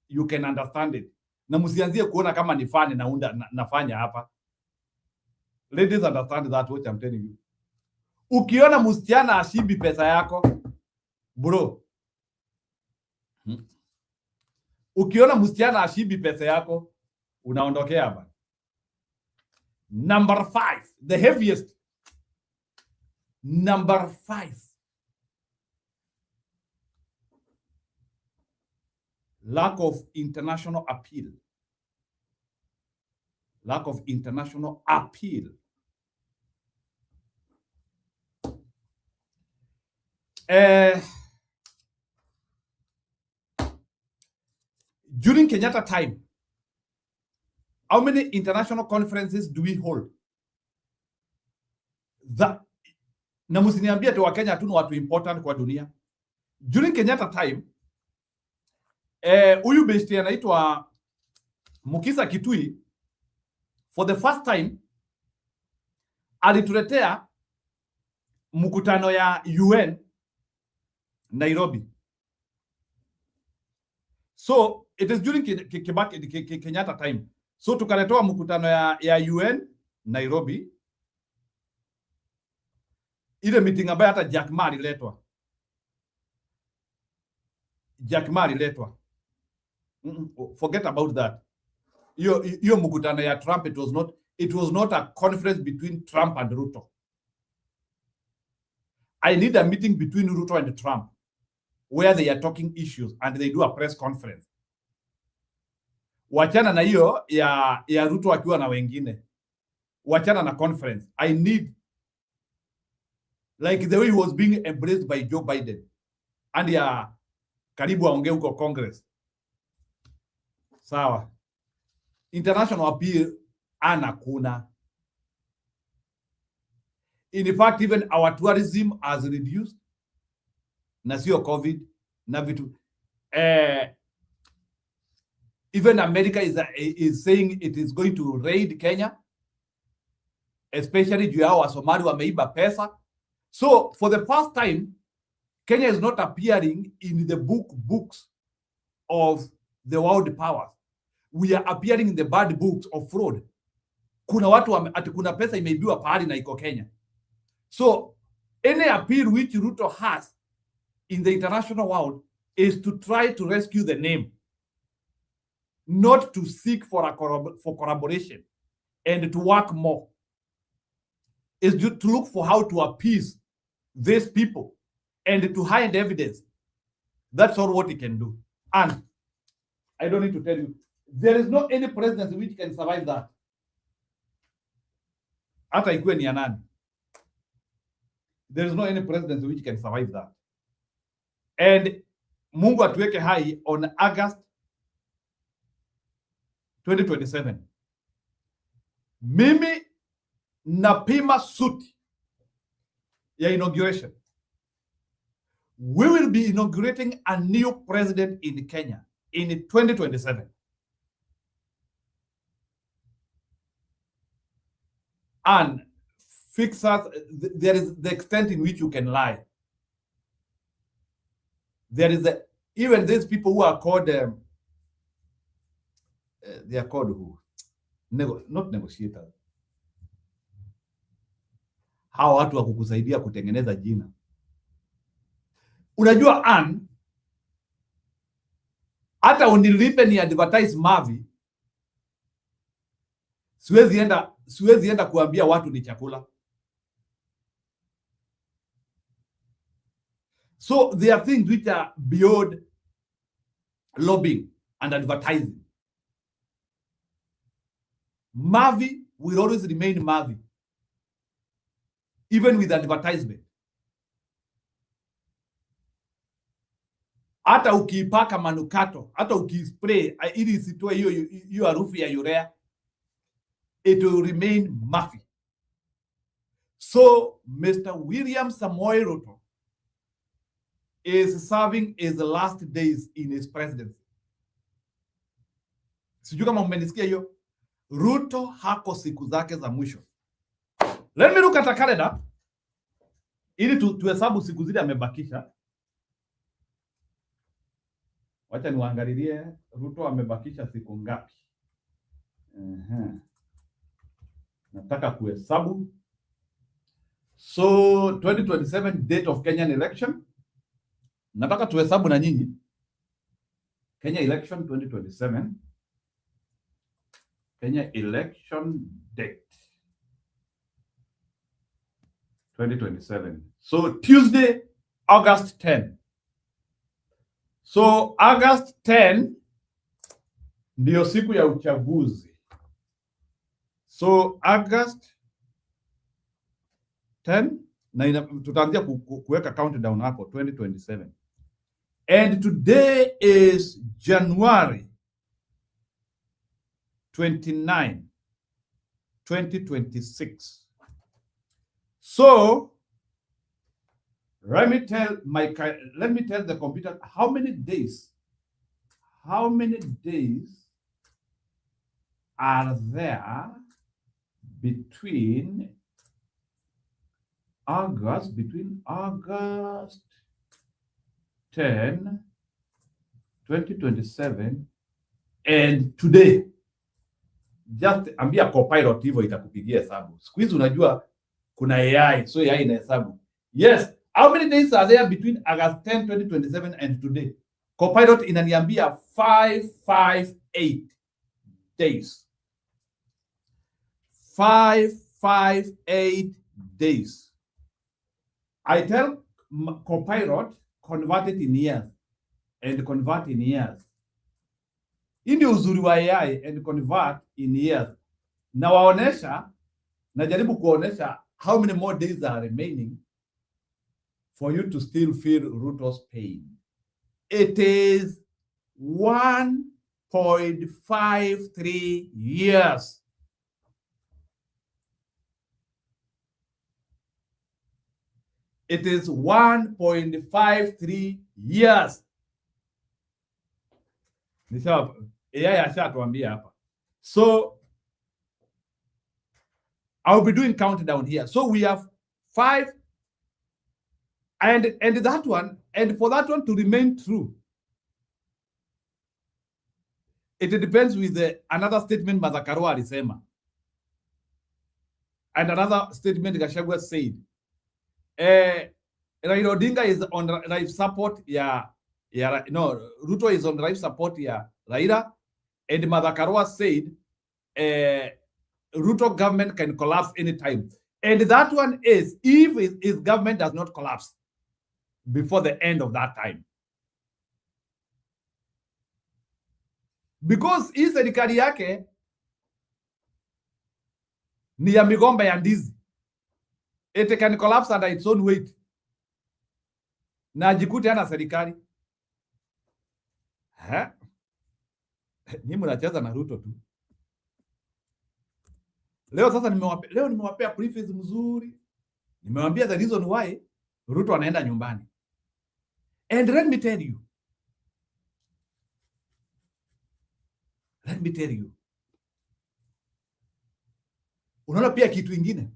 you can understand it. Na msianzie kuona kama ni fani nafanya hapa. Ladies understand that what I'm telling you. Ukiona msichana ashibi pesa yako, bro. Ukiona msichana ashibi pesa yako, unaondokea hapa. Number 5, the heaviest. Number 5. Lack of international appeal. Lack of international appeal. During Kenyatta time, how many international conferences do we hold? Na msiniambie tu Wakenya hatuna watu important kwa dunia. During Kenyatta time, huyu besti anaitwa Mukisa Kitui, for the first time alituletea mkutano ya UN Nairobi. So it is during Kenyatta time. So tukaletoa mkutano ya UN Nairobi. Ile meeting ambayo hata Jack Ma aliletwa. Forget about that. Hiyo mkutano ya Trump, it was not a conference between Trump and Ruto. I need a meeting between Ruto and Trump where they are talking issues and they do a press conference. Wachana na hiyo ya Ruto akiwa na wengine. Wachana na conference. I need, like the way he was being embraced by Joe Biden. And ya karibu aongee huko Congress. Sawa. International appeal anakuna. In fact, even our tourism has reduced. Na sio COVID. Na vitu. Even America is saying it is going to raid Kenya. Especially juu hao Wasomali wameiba pesa. So, for the first time, Kenya is not appearing in the books of the world powers. We are appearing in the bad books of fraud. Kuna watu ati kuna pesa imeibiwa pahali na iko Kenya. So, any appeal which Ruto has in the international world is to try to rescue the name, not to seek for collaboration and to work more. Is to look for how to appease these people and to hide evidence. That's all what he can do. And I don't need to tell you, there is no any presidency which can survive that. Hata ikuwe ni ya nani. There is no any presidency which can survive that. And Mungu atuweke hai on August 2027. Mimi napima suti ya inauguration. We will be inaugurating a new president in Kenya in 2027. And fix us, there is the extent in which you can lie. There is even these people who are called, they are called who? Not negotiators. hawa watu wa kukusaidia kutengeneza jina. Unajua hata unilipe ni advertise Mavi, siwezi enda kuambia watu ni chakula. So there are things which are beyond lobbying and advertising. Mavi will always remain Mavi, even with advertisement. Hata ukiipaka manukato, hata ukispray ili isitoe hiyo harufu ya urea, it will remain Mavi. So Mr. William Samoei Ruto is serving his last days in his presidency. Sijui kama mmenisikia hiyo. Ruto hako siku zake za mwisho. Let me look at a calendar ili tuhesabu siku zile amebakisha. Wacha niwaangalilie Ruto amebakisha siku ngapi. Nataka kuhesabu. So 2027 date of Kenyan election. Nataka tuhesabu na nyinyi. Kenya election 2027. Kenya election date 2027. So Tuesday, August 10. So August 10 ndio siku ya uchaguzi. So August 10 na tutaanzia kuweka countdown hapo 2027. And today is January 29, 2026. So let me tell the computer how many days are there between August 10, 2027 and today. Just ambia copilot hivyo itakupigia hesabu. Siku hizi unajua kuna AI, so AI inahesabu. Yes, how many days are there between August 10, 2027 and today? Copilot inaniambia 558 days. 558 days. I tell Copilot convert it in years and convert in years. Hii ndio uzuri wa AI and convert in years. Najaribu kuonesha how many more days are remaining for you to still feel Ruto's pain. It is 1.53 years. It is 1.53 years. AI ashatuambia hapa. So I'll be doing countdown here. So we have 5 and that one, and for that one to remain true, it depends with another statement Mazakarua alisema. And another statement Gachagua said. Raila Odinga is on life support Ruto is on life support ya Raila, and Mazakarua said Ruto government can collapse anytime. And that one is if his government does not collapse before the end of that time. Because hii serikali yake ni ya migomba ya ndizi. It can collapse under its own weight. Na ajikute hana serikali. Nyinyi mnacheza na Ruto tu. Leo sasa nimewapea preface mzuri. Nimewambia the reason why Ruto anaenda nyumbani. And let me tell you. Unaona pia kitu ingine.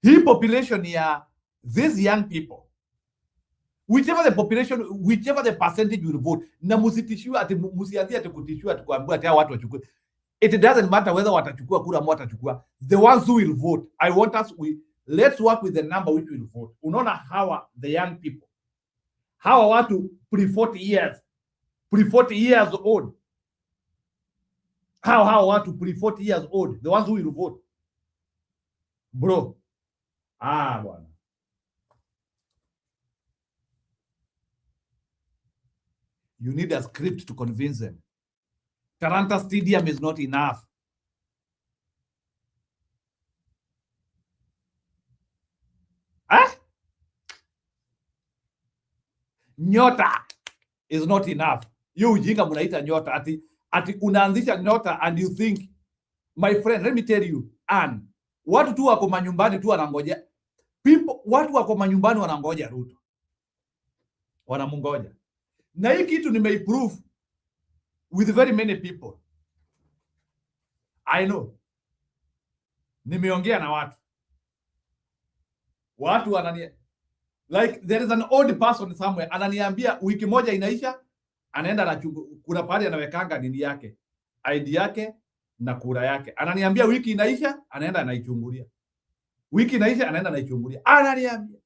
Hii population ya these young people, whichever the percentage will vote, na musitishiwa ati musianzie ati kutishwa ati kuambiwa ati watu wachukue. It doesn't matter whether watachukua kura ama watachukua. The ones who will vote, I want us, let's work with the number which will vote. Unaona hawa, the young people, hawa watu pre-40 years old, hawa watu pre-40 years old, the ones who will vote, bro. Bwana, you need a script to convince them. Taranta Stadium is not enough. Nyota is not enough. You ujinga munaita nyota ati unaanzisha nyota and you think, my friend, let me tell you, and watu tu wako manyumbani tu wanangoja. Watu wako manyumbani wanangoja Ruto. Wanamungoja. Na hii kitu nimeiprove with very many people. I know. Nimeongea na watu wanania, like there is an old person somewhere ananiambia wiki moja inaisha, anaenda na kuna pale anawekanga nini yake, ID yake na kura yake. Ananiambia wiki inaisha, anaenda anaichungulia. Wiki inaisha, anaenda anaichungulia. Ananiambia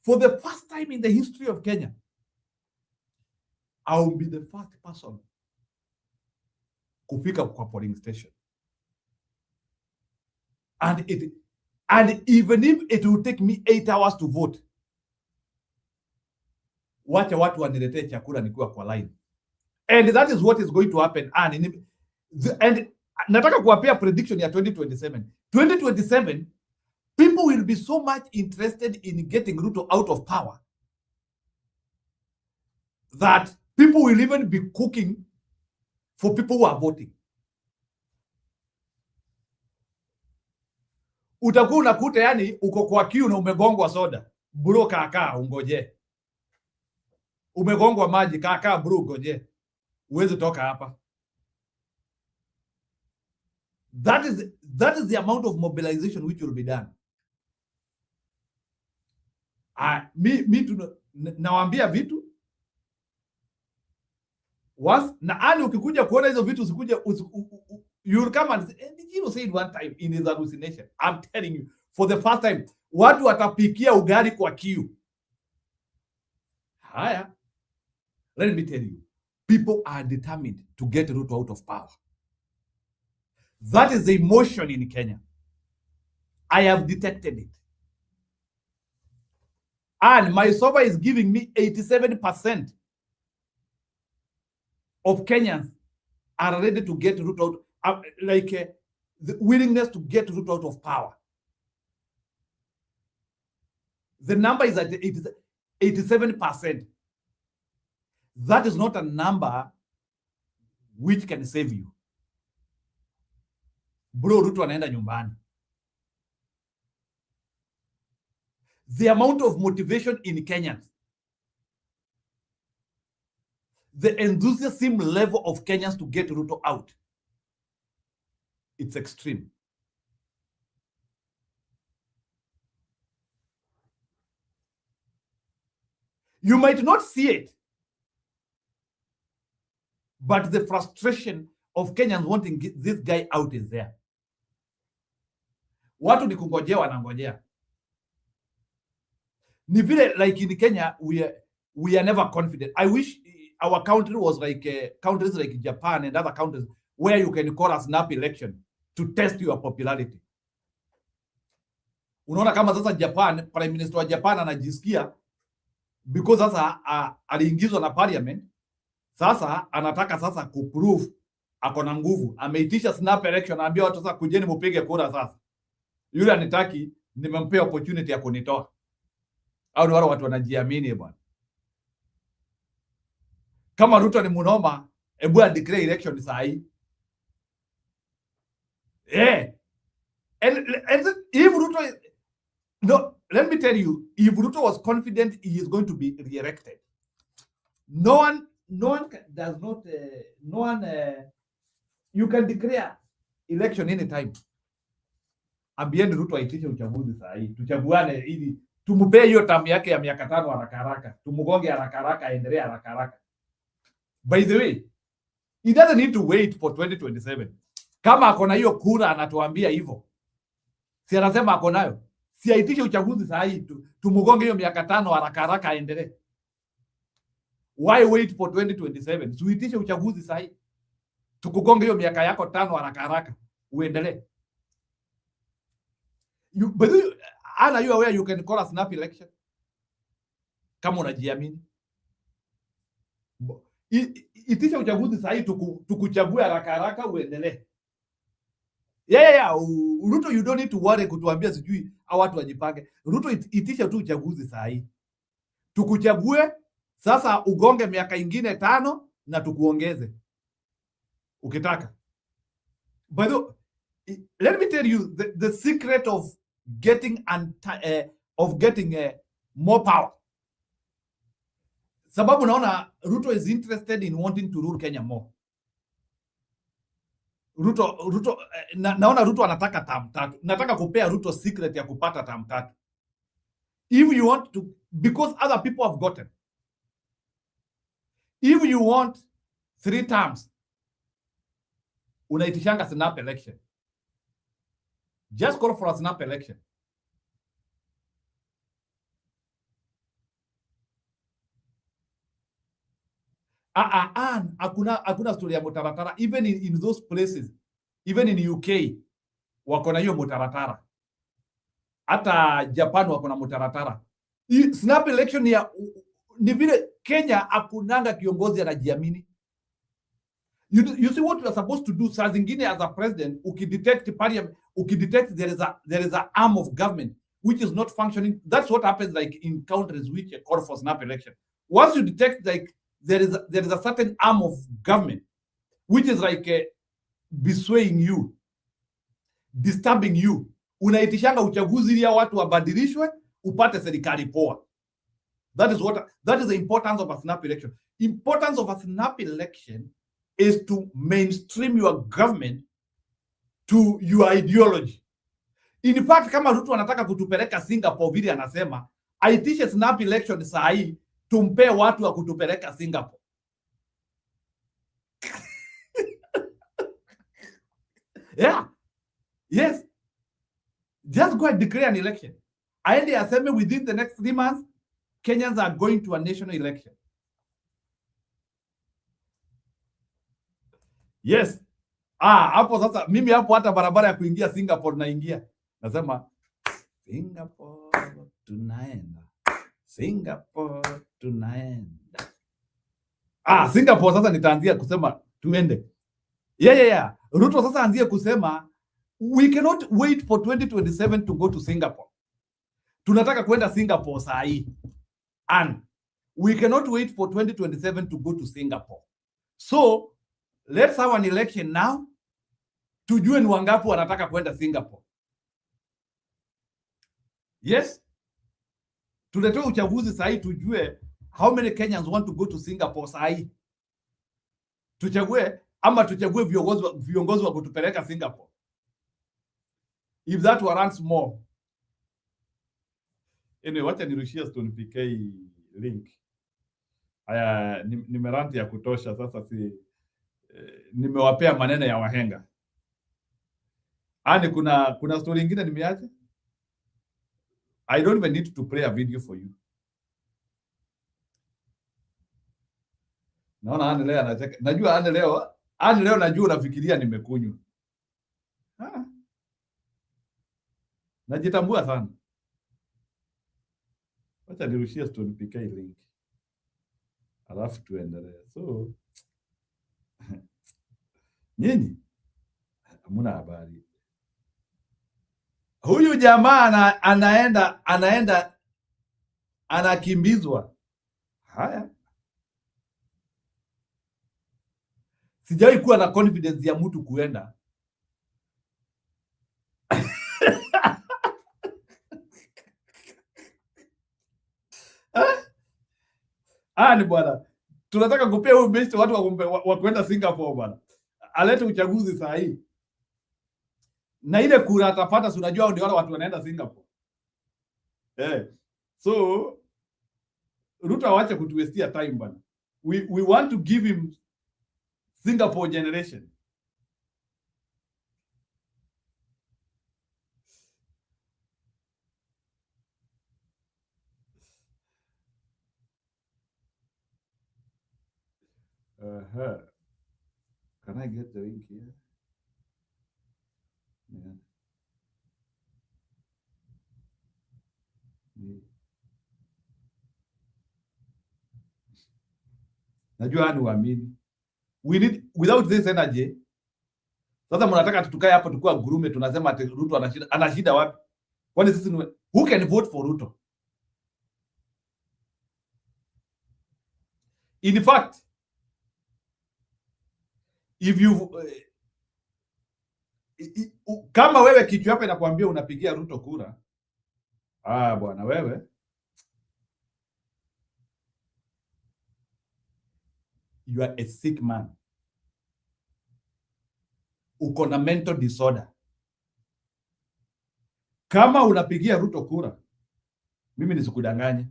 for the first time in the history of Kenya, I will be the first person kufika kwa polling station. And even if it will take me 8 hours to vote, wacha watu waniletee chakula nikiwa kwa line. And that is what is going to happen. And nataka kuwapea prediction ya 2027. 2027, people will be so much interested in getting Ruto out of power that people will even be cooking for people who are voting. Utakuwa unakuta yani uko kwa kiu na umegongwa soda, bro, kaka ungoje. Umegongwa maji, kaka bro ungoje. Uweze toka hapa. That is the amount of mobilization which will be done. Nawaambia vitu once na ukikuja kuona hizo vitu usikuje you will come and say, you said one time in his hallucination. I'm telling you, for the first time, watu watapikia ugali kwa kiu. Haya, let me tell you, people are determined to get Ruto out of power. That is the emotion in Kenya. I have detected it. And my survey is giving me 87% of Kenyans are ready to get Ruto out. The willingness to get Ruto out of power. The number is at 87%. That is not a number which can save you. Bro, Ruto anaenda nyumbani. The amount of motivation in Kenyans, the enthusiasm level of Kenyans to get Ruto out, it's extreme. You might not see it, but the frustration of Kenyans wanting this guy out is there. Watu ni kungojea wanangojea. Ni vile like in Kenya, we are never confident. I wish our country was like countries like Japan and other countries where you can call a snap election to test your popularity. Unaona kama sasa Japan, Prime Minister wa Japan anajisikia because sasa aliingizwa na parliament, sasa anataka sasa kuprove ako na nguvu. Ameitisha snap election, anaambia watu sasa kujeni mpige kura sasa. Yule anitaki, nimempea opportunity ya kunitoa. Au ni wale watu wanajiamini bwana. Kama Ruto ni munoma, ebu declare election saa hii. And if Ruto is, no, let me tell you, if Ruto was confident he is going to be re-elected, no one does not, you can declare election anytime. Ambieni Ruto aitishe uchaguzi saa hii. Tuchaguane ili tumupee hiyo tamu yake ya miaka 5 haraka haraka. Tumugonge haraka haraka, aendelee haraka haraka. By the way, He doesn't need to wait for 2027. Kama akona hiyo kura anatuambia hivyo. Si anasema ako nayo. Si aitishe uchaguzi saa hii tumugonge hiyo miaka 5 haraka haraka aendelee. Why wait for 2027? Tuitishe uchaguzi saa hii. Tukugonge hiyo miaka yako 5 haraka haraka uendelee. But Anna, you aware you can call a snap election? Kama unajiamini. Itisha uchaguzi saa hii tukuchague haraka haraka uendelee. Yeah. Ruto, you don't need to worry kutuambia sijui au watu wajipange. Ruto, itisha tu uchaguzi saa hii. Tukuchague sasa ugonge miaka ingine 5 na tukuongeze. Ukitaka. But let me tell you the secret of getting more power. Sababu naona Ruto is interested in wanting to rule Kenya more. Ruto naona Ruto anataka term 3. Nataka kupea Ruto secret ya kupata term 3. If you want to, because other people have gotten. If you want 3 terms, unaitishanga snap election. Just call for a snap election. Hakuna story ya mutaratara. Even in those places, even in UK, wako na hiyo mutaratara. Hata Japan wako na mutaratara. Snap election ni vile Kenya hakunanga kiongozi anajiamini. You see what you are supposed to do. Saa zingine as a president, ukidetect parliament, ukidetect there is a arm of government which is not functioning. That's what happens like in countries which call for snap election. Once you detect like there is a certain arm of government which is like beswaying you, disturbing you, unaitishanga uchaguzi ili watu wabadilishwe upate serikali poa. That is the importance of a snap election. Importance of a snap election is to mainstream your government to your ideology. In fact, kama Ruto anataka kutupeleka Singapore vile anasema, aitishe snap election saa hii tumpe watu wa kutupeleka Singapore. Yeah. Yes. Just go and declare an election. Aende aseme within the next 3 months, Kenyans are going to a national election. Yes. Hapo sasa mimi hapo hata barabara ya kuingia Singapore naingia. Nasema Singapore tunaenda. Singapore tunaenda. Singapore sasa nitaanzia kusema tuende. Yeah. Ruto sasa anzie kusema we cannot wait for 2027 to go to Singapore. Tunataka kwenda Singapore saa hii. And we cannot wait for 2027 to go to Singapore. So let's have an election now. Tujue ni wangapi wanataka kwenda Singapore. Yes. Tuletoa uchaguzi saa hii tujue how many Kenyans want to go to Singapore saa hii. Tuchague ama tuchague viongozi wa kutupeleka Singapore. If that warrants more. Anyway, wacha nirushie Stone PK link. Haya nimeranti ya kutosha sasa nimewapea maneno ya wahenga. Kuna story nyingine nimeacha. I don't even need to play a video for you. Naona Anne leo anacheka. Najua Anne leo najua unafikiria nimekunywa. Najitambua sana. Wacha nirushie Stone PK link. Alafu tuendelee. So nyinyi hamuna habari. Huyu jamaa anaenda anakimbizwa. Haya. Sijawahi kuwa na confidence ya mtu kuenda. Ni bwana. Tunataka kupea huyu best watu wa kwenda Singapore bwana. Alete uchaguzi saa hii. Na ile kura atapata, si unajua ndio wale watu wanaenda Singapore. So Ruto awache kutuwestia time bwana. We want to give him Singapore generation. Can I get the link here? Yeah. Najua ni waamini. We need, without this energy, sasa mnataka tutukae hapo tukua gurume tunasema ati Ruto anashida wapi? Kwani sisi who can vote for Ruto? In fact, if you kama wewe kichwa yako inakwambia unapigia Ruto kura, bwana wewe you are a sick man. Uko na mental disorder. Kama unapigia Ruto kura, mimi nisikudanganye,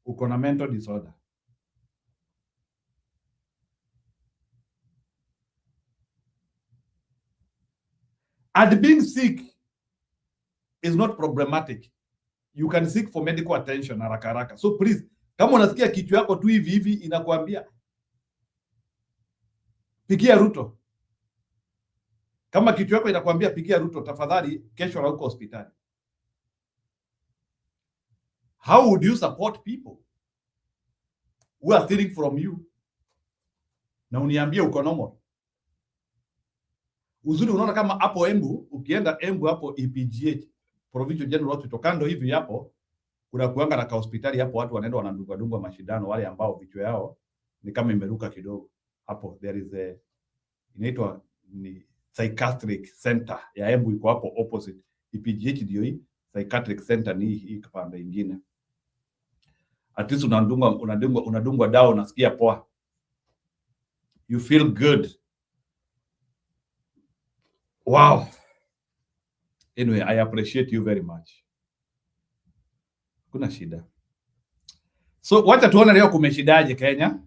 uko na mental disorder. And being sick is not problematic. You can seek for medical attention haraka haraka. So please, kama unasikia kichwa yako tu hivi hivi inakwambia pigia Ruto. Kama kichwa yako inakwambia pigia Ruto, tafadhali kesho rauka hospitali. How would you support people who are stealing from you? Na uniambie uko normal. Uzuri unaona kama hapo Embu, ukienda Embu hapo EPGH, Provincial General Hospital, kando hivi hapo kuna kuanga na hospitali hapo, watu wanaenda wanadungwa mashindano, wale ambao vichwa yao ni kama imeruka kidogo. Hapo there is a inaitwa ni psychiatric center ya Embu, iko hapo opposite EPGH, ndio hii psychiatric center ni hii kipande ingine. At least unadungwa dawa, unasikia poa, you feel good. Wow. Anyway, I appreciate you very much. Kuna shida. So wacha tuone leo kumeshidaje Kenya.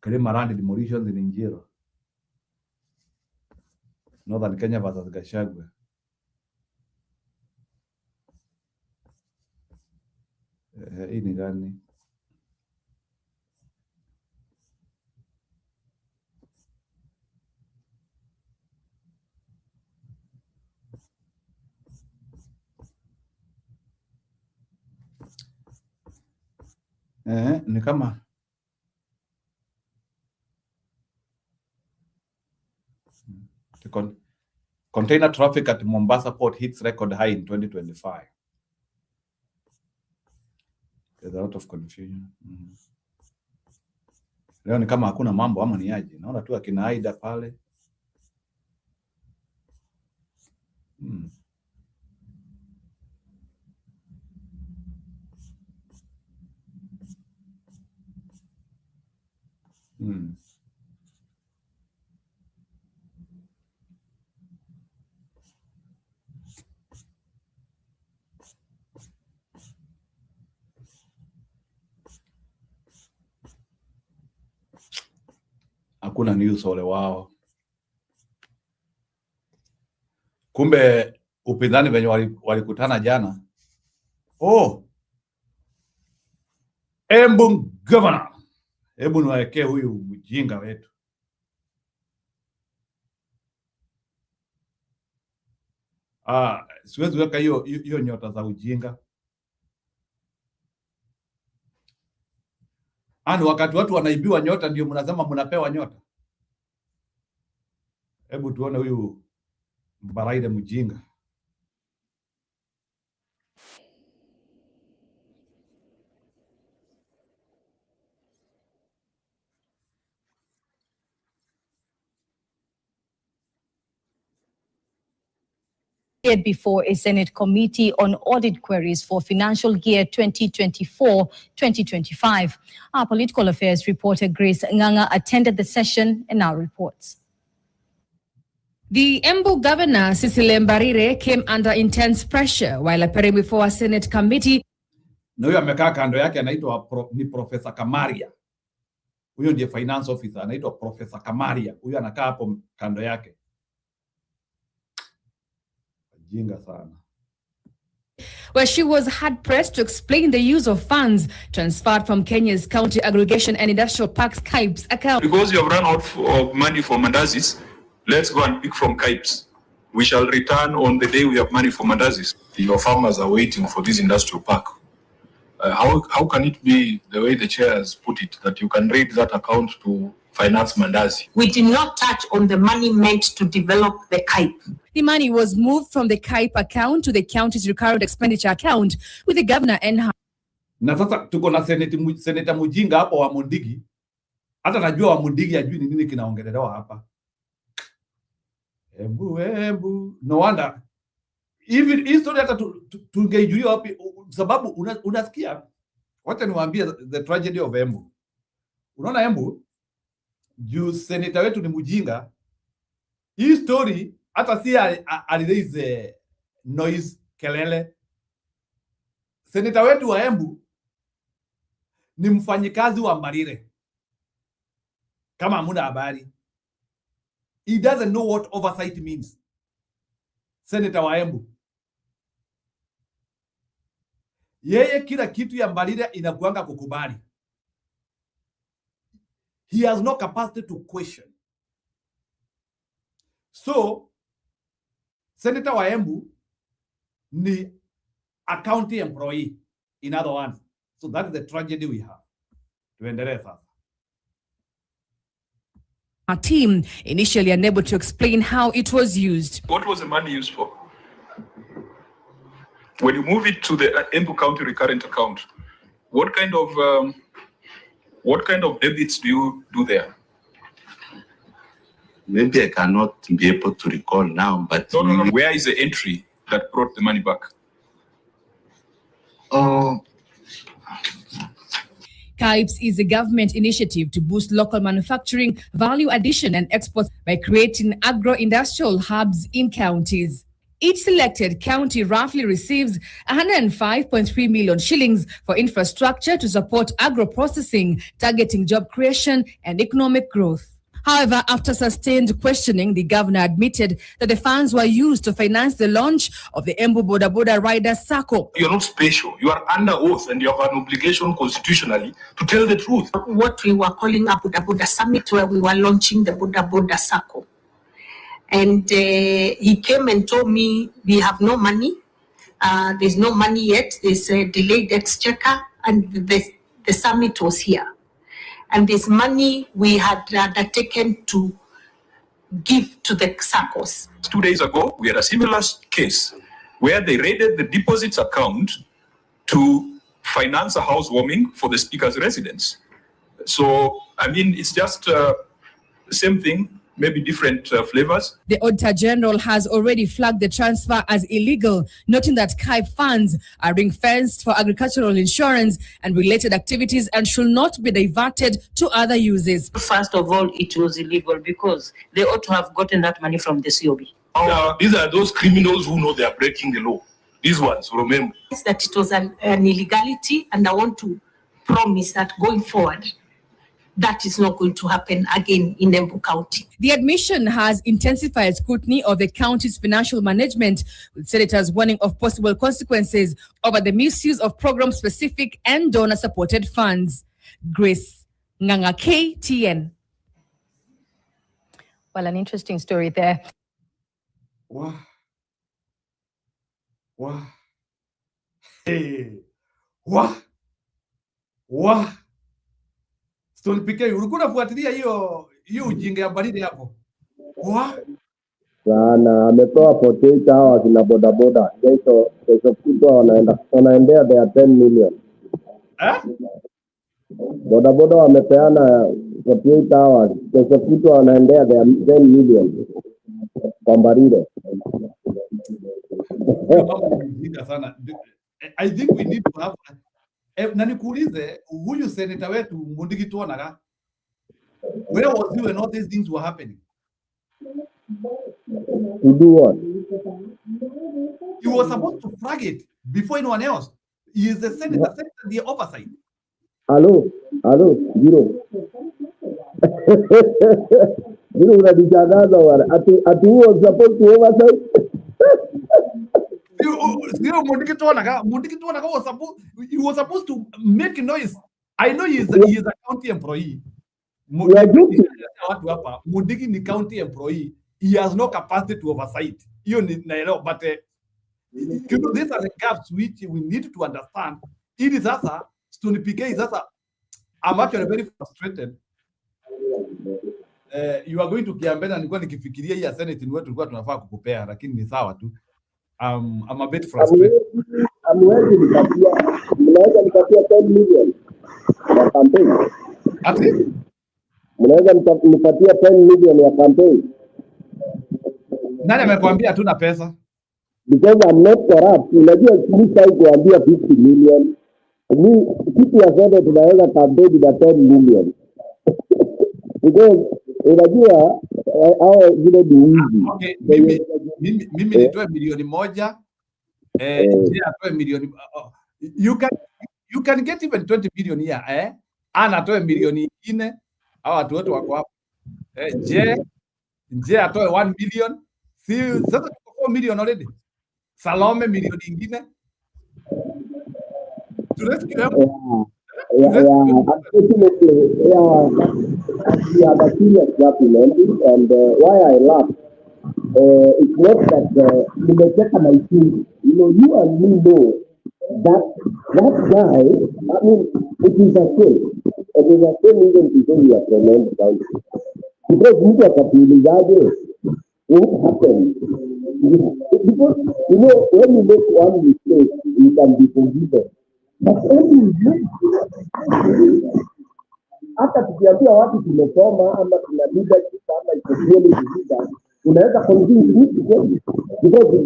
Kilima land demolitions in Njiro. Northern Kenya versus Gachagua. Hii ni gani? Ni kama container traffic at Mombasa port hits record high in 2025. There's a lot of confusion. Leo ni kama hakuna mambo ama ni aje? Naona tu akina Aida pale. Hakuna news ole wao. Kumbe upinzani venye walikutana jana. Embu governor. Hebu niwaekee huyu mjinga wetu. Siwezi weka hiyo nyota za ujinga. Wakati watu wanaibiwa nyota ndio mnasema mnapewa nyota. Hebu tuone huyu Mbaraire mjinga. Before a Senate committee on audit queries for financial year 2024-2025. Our political affairs reporter Grace Nganga attended the session and now reports. The Embu governor, Cecily Mbarire, came under intense pressure while appearing before a Senate committee na huyo amekaa kando yake anaitwa ni Profesa Kamaria. Huyo ndiye finance officer, anaitwa Profesa Kamaria. Huyo anakaa hapo kando yake. Jinga sana. Where she was hard-pressed to explain the use of funds transferred from Kenya's County Aggregation and Industrial Parks KAIPS account. Because you have run out of money for mandazis, let's go and pick from KAIPS. We shall return on the day we have money for mandazis. Your farmers are waiting for this industrial park. How can it be the way the chair has put it, that you can read that account to finance mandazi? We did not touch on the money meant to develop the KAIP. The money was moved from the KAIP account to the county's recurrent expenditure account, with the governor and na sasa tuko na seneta mujinga hapo wa Mundigi. Hata najua wa Mundigi ajui ni nini kinaongelelewa hapa. Embu no wonder hivi history hata tungeijulia wapi, sababu unasikia. Wacha niwaambie the tragedy of Embu. Unaona Embu, juu seneta wetu ni mujinga. Hii story hata si aliraise noise kelele. Seneta wetu wa Embu ni mfanyikazi wa Mbarire. Kama hamuna habari. He doesn't know what oversight means. Seneta wa Embu. Yeye kila kitu ya Mbarire inakuanga kukubali. He has no capacity to question. So, Senator wa Embu ni a county employee, in other words. So that is the tragedy we have. Tuendelee sasa. our team, initially unable to explain how it was used. What was the money used for? When you move it to the Embu County recurrent account, what kind of debits do you do there? Maybe I cannot be able to recall now, but no. Where is the entry that brought the money back? KAIPS is a government initiative to boost local manufacturing, value addition and exports by creating agro-industrial hubs in counties. Each selected county roughly receives 105.3 million shillings for infrastructure to support agro-processing, targeting job creation and economic growth. However, after sustained questioning, the governor admitted that the funds were used to finance the launch of the Embu Boda Boda Rider Circle. You're not special. You are under oath and you have an obligation constitutionally to tell the truth. What we were calling a Boda Boda Summit, where we were launching the Boda Boda Circle. And he came and told me, we have no money. There's no money yet. There's a delayed exchequer, and the summit was here. And this money we had undertaken to give to the circles. 2 days ago, we had a similar case where they raided the deposits account to finance a housewarming for the speaker's residence. So, I mean, it's just the same thing, maybe different flavors. The Auditor General has already flagged the transfer as illegal, noting that KAIP funds are ring-fenced for agricultural insurance and related activities and should not be diverted to other uses. First of all, it was illegal because they ought to have gotten that money from the COB. These are those criminals who know they are breaking the law. These ones, remember. It's that it was an illegality, and I want to promise that going forward, that is not going to happen again in Embu County. The admission has intensified scrutiny of the county's financial management, with senators warning of possible consequences over the misuse of program-specific and donor-supported funds. Grace Nganga, KTN. Well, an interesting story there. Wow. Hey. Wow. Stone PK, ulikuwa unafuatilia hiyo ujinga ya baridi hapo? Sana ametoa 48 hours na bodaboda. Kesho kutwa wanaendea their 10 million. Bodaboda wamepeana 48 hours. Kesho kutwa wanaendea their 10 million. Kwa Mbarire. Sana. I think we need to have na nikuulize, huyu seneta wetu Mundigi tuonaga, where was he when all these things were happening? To do what? He was supposed to flag it before anyone else. He is the senator, the oversight. Hello, Giro. Giro unanichanganya bwana. Ati huo support to oversight. He was supposed to make noise. I know he is a county employee. Mudigi ni county employee. He has no capacity to oversight. But these are the gaps which we need to understand. It is sasa, Stony PK is sasa. I'm actually very frustrated. You are going to Kiambena, nilikuwa nikifikiria hii ya Senate ni wetu tulikuwa tunafaa kukupea, lakini ni sawa tu. I'm a bit frustrated. Amwezi mnaweza nikatia 10 million ya campaign. Ati? Mnaweza nipatia 10 million ya campaign. Nani amekwambia hatuna pesa? Because I'm not corrupt. Unajua sisi kuambia 50 million. Kitu ya sote tunaweza campaign na 10 million. Because unajua hao zile duizi. Okay, mimi nitoe milioni moja. Atoe milioni. You can get even 20 million here, Ana atoe milioni 4 au watu wote wako hapo. Je atoe 1 million. Si sasa tuko 4 million already. Salome milioni nyingine. To rescue them. Unfortunately, we have a serious gap in lending, and why I laugh, it's not that my team, you and me know that guy, I mean, it is a shame. It is a shame even to say we are from Land County. Because mtu akapiulizaje, what happened? Because, when you make one mistake, you can be forgiven. But hata tukiambia watu tumesoma ama tuna leadership ama ikokweli leader, unaweza convince mtu kweli, because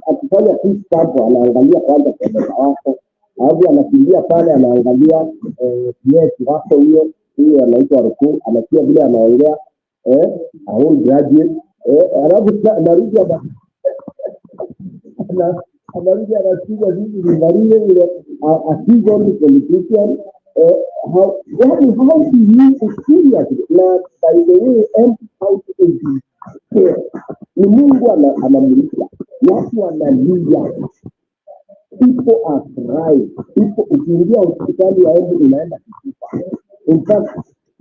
akifanya peace camp anaangalia kwanza kamera wako, au anakimbia pale anaangalia yes wako huyo anaitwa Ruto, anasikia vile anaongea au graduate alafu narudi anarudi anasikia hivi vingalie ile seasoned politician how do you experience na by the way how to ni Mungu anamulika watu wanalia, people are crying, people ukiingia hospitali waende unaenda kufa. In fact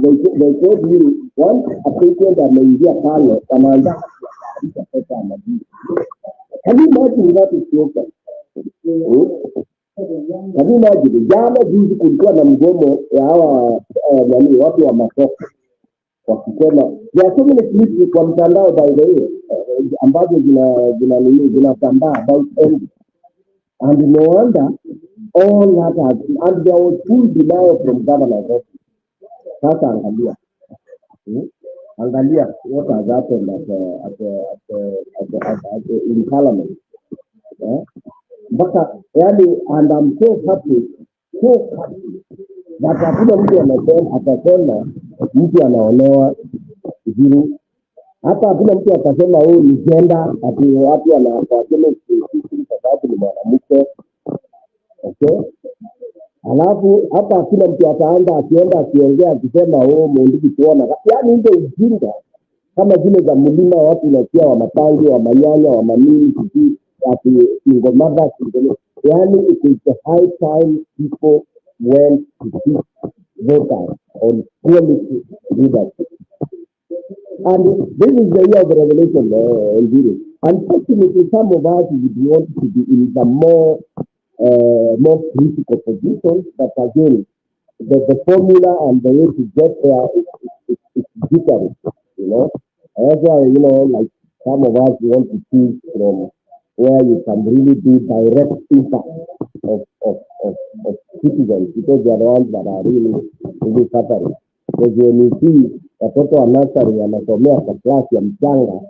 they told me once a patient ameingia pale wanaanza kuandika pesa anaji. Can you imagine that is yoga? Can you imagine? Jana juzi kulikuwa na mgomo ya hawa watu wa masoko wakisema there are so many clips kwa mtandao by the way ambazo zinasambaa about envy, and no wonder all that has, and there was full denial from governor's office. Sasa angalia what has happened in parliament. Mpaka and I'm so happy that hakuna mtu atasema mtu anaonewa vizuri. Hata hakuna mtu atasema huyu ni gender, ati watu wanasema kwa sababu ni mwanamke. Okay? Alafu hapa hakuna mtu ataanza akienda akiongea akisema mwendiki tuona. Yaani hizo ujinga kama zile za mlima watu unasikia wa mapangi, wa manyanya, wa manini, ati single mother, yaani it is the high time people went to teach voters on quality leadership. And this is the year of revelation, unfortunately, some of us would want to be in the more critical positions, but again, the formula and the way to get there is different, That's why, like some of us want to choose from where you can really do direct impact of citizens, because they are the ones that are really suffering. Because when you see watoto wa nursery wanasomea kwa class ya mchanga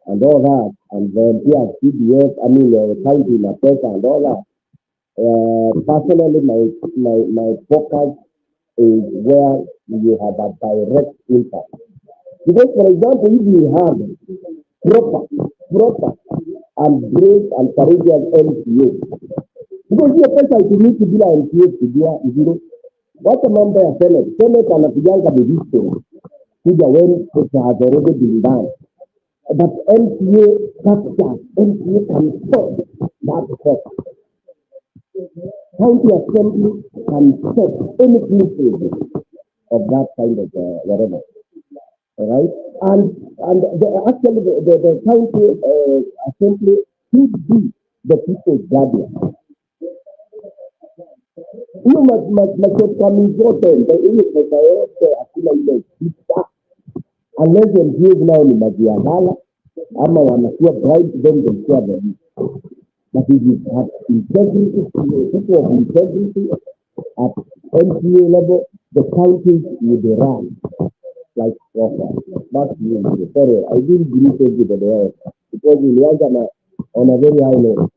and all that, and then here CDF, county na pesa and all that, personally my focus is where you have a direct impact. Because for example, if you have proper and great and courageous MCA, Because hiyo pesa itumiki bila MCA kujua zero. Wacha mambo ya Senate. Senate anakujanga the history kuja when it has already been done. But MCA captures, MCA can stop that cost. County Assembly can stop any pieces of that kind of whatever. All right? And actually the county assembly should be the people's guardian. Hiyo machokami zote hiyo pesa yote hakuna ile sita unless MPs nao ni majiadala ama wanakuwa bribe then they share the risk. But if you have integrity, people of integrity at MPA level, the counties will run like proper. That's really sorry. I didn't greet everybody else because we are on a very high level.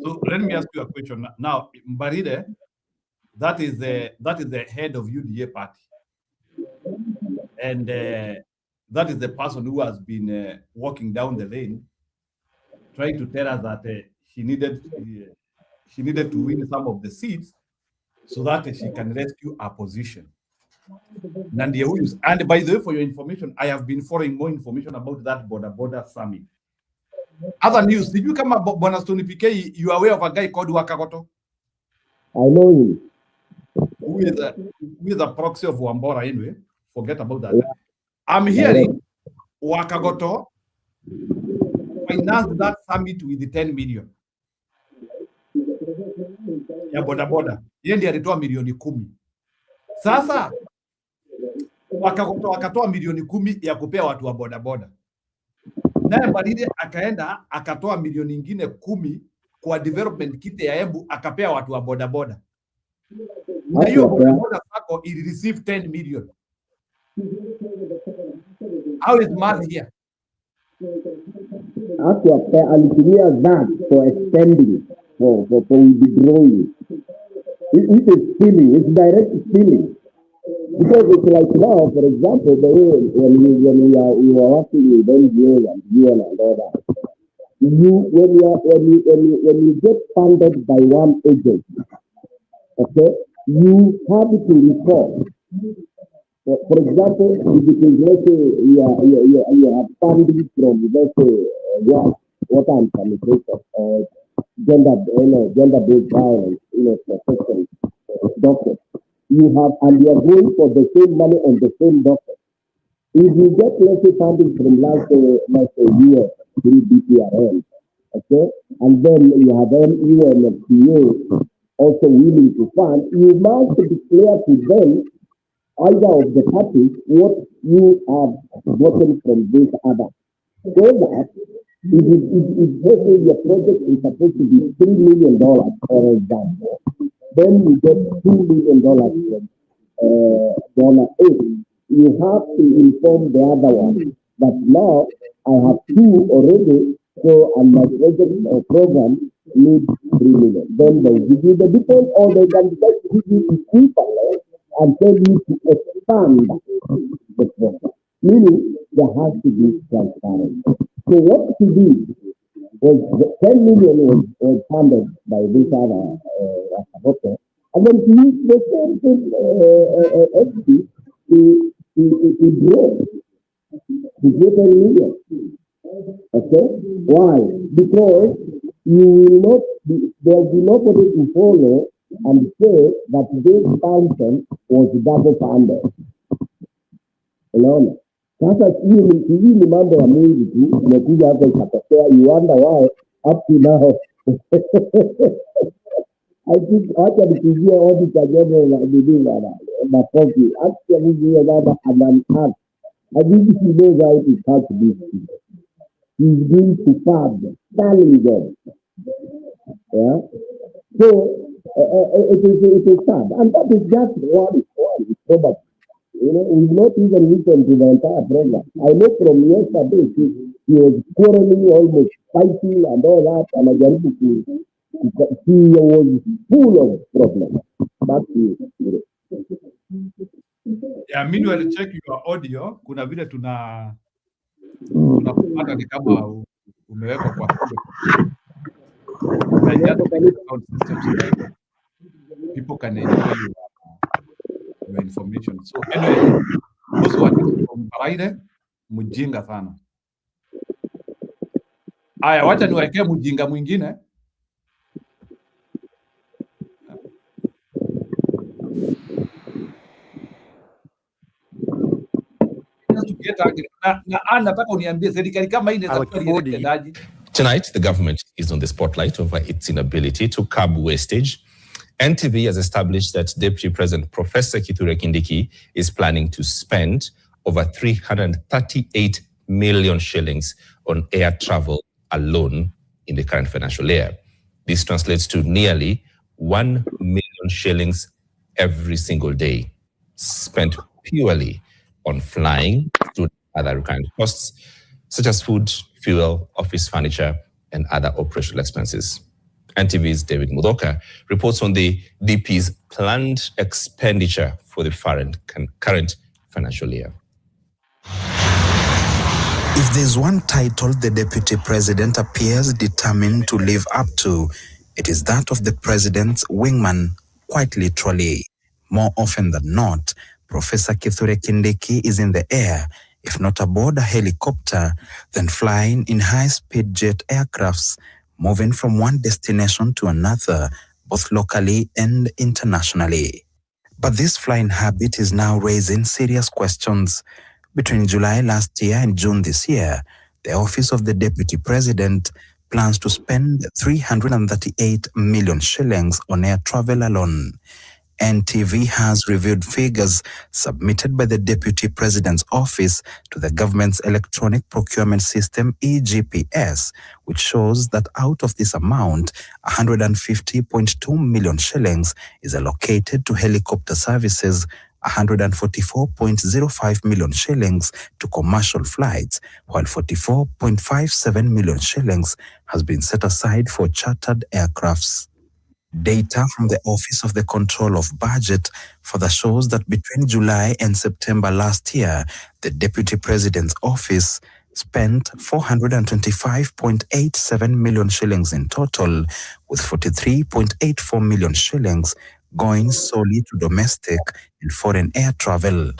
So let me ask you a question now. Mbaride, that is the head of UDA party, and that is the person who has been walking down the lane, trying to tell us that she needed to win some of the seats so that she can rescue her position. And by the way, for your information, I have been following more information about that border summit. Other news, did you come about Bonastoni PK? You are aware of a guy called Wakagoto? I know him. Who is a proxy of Wambora anyway. Forget about that. Yeah. I'm hearing Wakagoto financed that summit with 10 million. Ya boda. Yeye ndiye alitoa milioni 10. Sasa Wakagoto akatoa milioni 10 ya kupea watu wa boda. Naye Mbaride akaenda akatoa milioni nyingine 10 kwa development kit ya Embu akapea watu wa boda. Na hiyo boda sako ili receive 10 million. How is math here? Actually, alitumia that for extending, for withdrawing. It is stealing. It's direct stealing. Because it's like now, for example, the way when we were working with NGOs and UN and all that, when you get funded by one agent, okay, you have to report. For example, if it is, let's say you have funding from, let's say, water and sanitation, gender-based violence, protection, doctors. You have, and you are going for the same money on the same doctor. If you get, let's say, funding from last year through BPRL, okay, and then you have UNFPA also willing to fund, you must declare to them, either of the parties, what you have gotten from this other. So that if your project is supposed to be $3 million, for example, then you get $2 million from dollar aid. You have to inform the other one that now I have 2 already, so and my project or program needs $3 million. Then they give you the difference, or they can decide to give you equivalent and tell you to expand the program. Meaning there has to be transparency. So what to do was 10 million was funded by this other and then to use the same entity to grow to 10 million. Okay? Why? Because you will not be, there will be nobody to follow and say that this function was double funded. Unaona? Sasa hii ni mambo ya Mungu tu, imekuja hapa ikatokea, you wonder why up to now. I think hata nikijua auditor general na bidii na kofi, hata mjue baba anaanza. I think he knows how to catch this thing. He's going to fund, telling them. Yeah? So it is sad. And that is just one probably. We've not even listened to the entire program. I know from yesterday, he was quarreling, almost fighting and all that, and he was full of problems. Back to you. Yeah, meanwhile, check your audio. Kuna vile tunapata ni kama umewekwa kwa account systems where people can enjoy your information. So anyway, those who are from Baraire, mjinga sana. Aya, wacha niwekee mjinga mwingine. Tonight, the government is on the spotlight over its inability to curb wastage. NTV has established that Deputy President Professor Kithure Kindiki is planning to spend over 338 million shillings on air travel alone in the current financial year. This translates to nearly 1 million shillings every single day, spent purely on flying through other recurrent costs, such as food, fuel, office furniture, and other operational expenses. NTV's David Mudoka reports on the DP's planned expenditure for the current financial year. If there's one title the Deputy President appears determined to live up to, it is that of the President's wingman, quite literally. More often than not, Professor Kithure Kindiki is in the air, if not aboard a helicopter, then flying in high-speed jet aircrafts, moving from one destination to another, both locally and internationally. But this flying habit is now raising serious questions. Between July last year and June this year, the Office of the Deputy President plans to spend 338 million shillings on air travel alone. NTV has reviewed figures submitted by the Deputy President's Office to the government's electronic procurement system EGPS, which shows that out of this amount, 150.2 million shillings is allocated to helicopter services, 144.05 million shillings to commercial flights, while 44.57 million shillings has been set aside for chartered aircrafts. Data from the Office of the Control of Budget further shows that between July and September last year, the Deputy President's Office spent 425.87 million shillings in total, with 43.84 million shillings going solely to domestic and foreign air travel.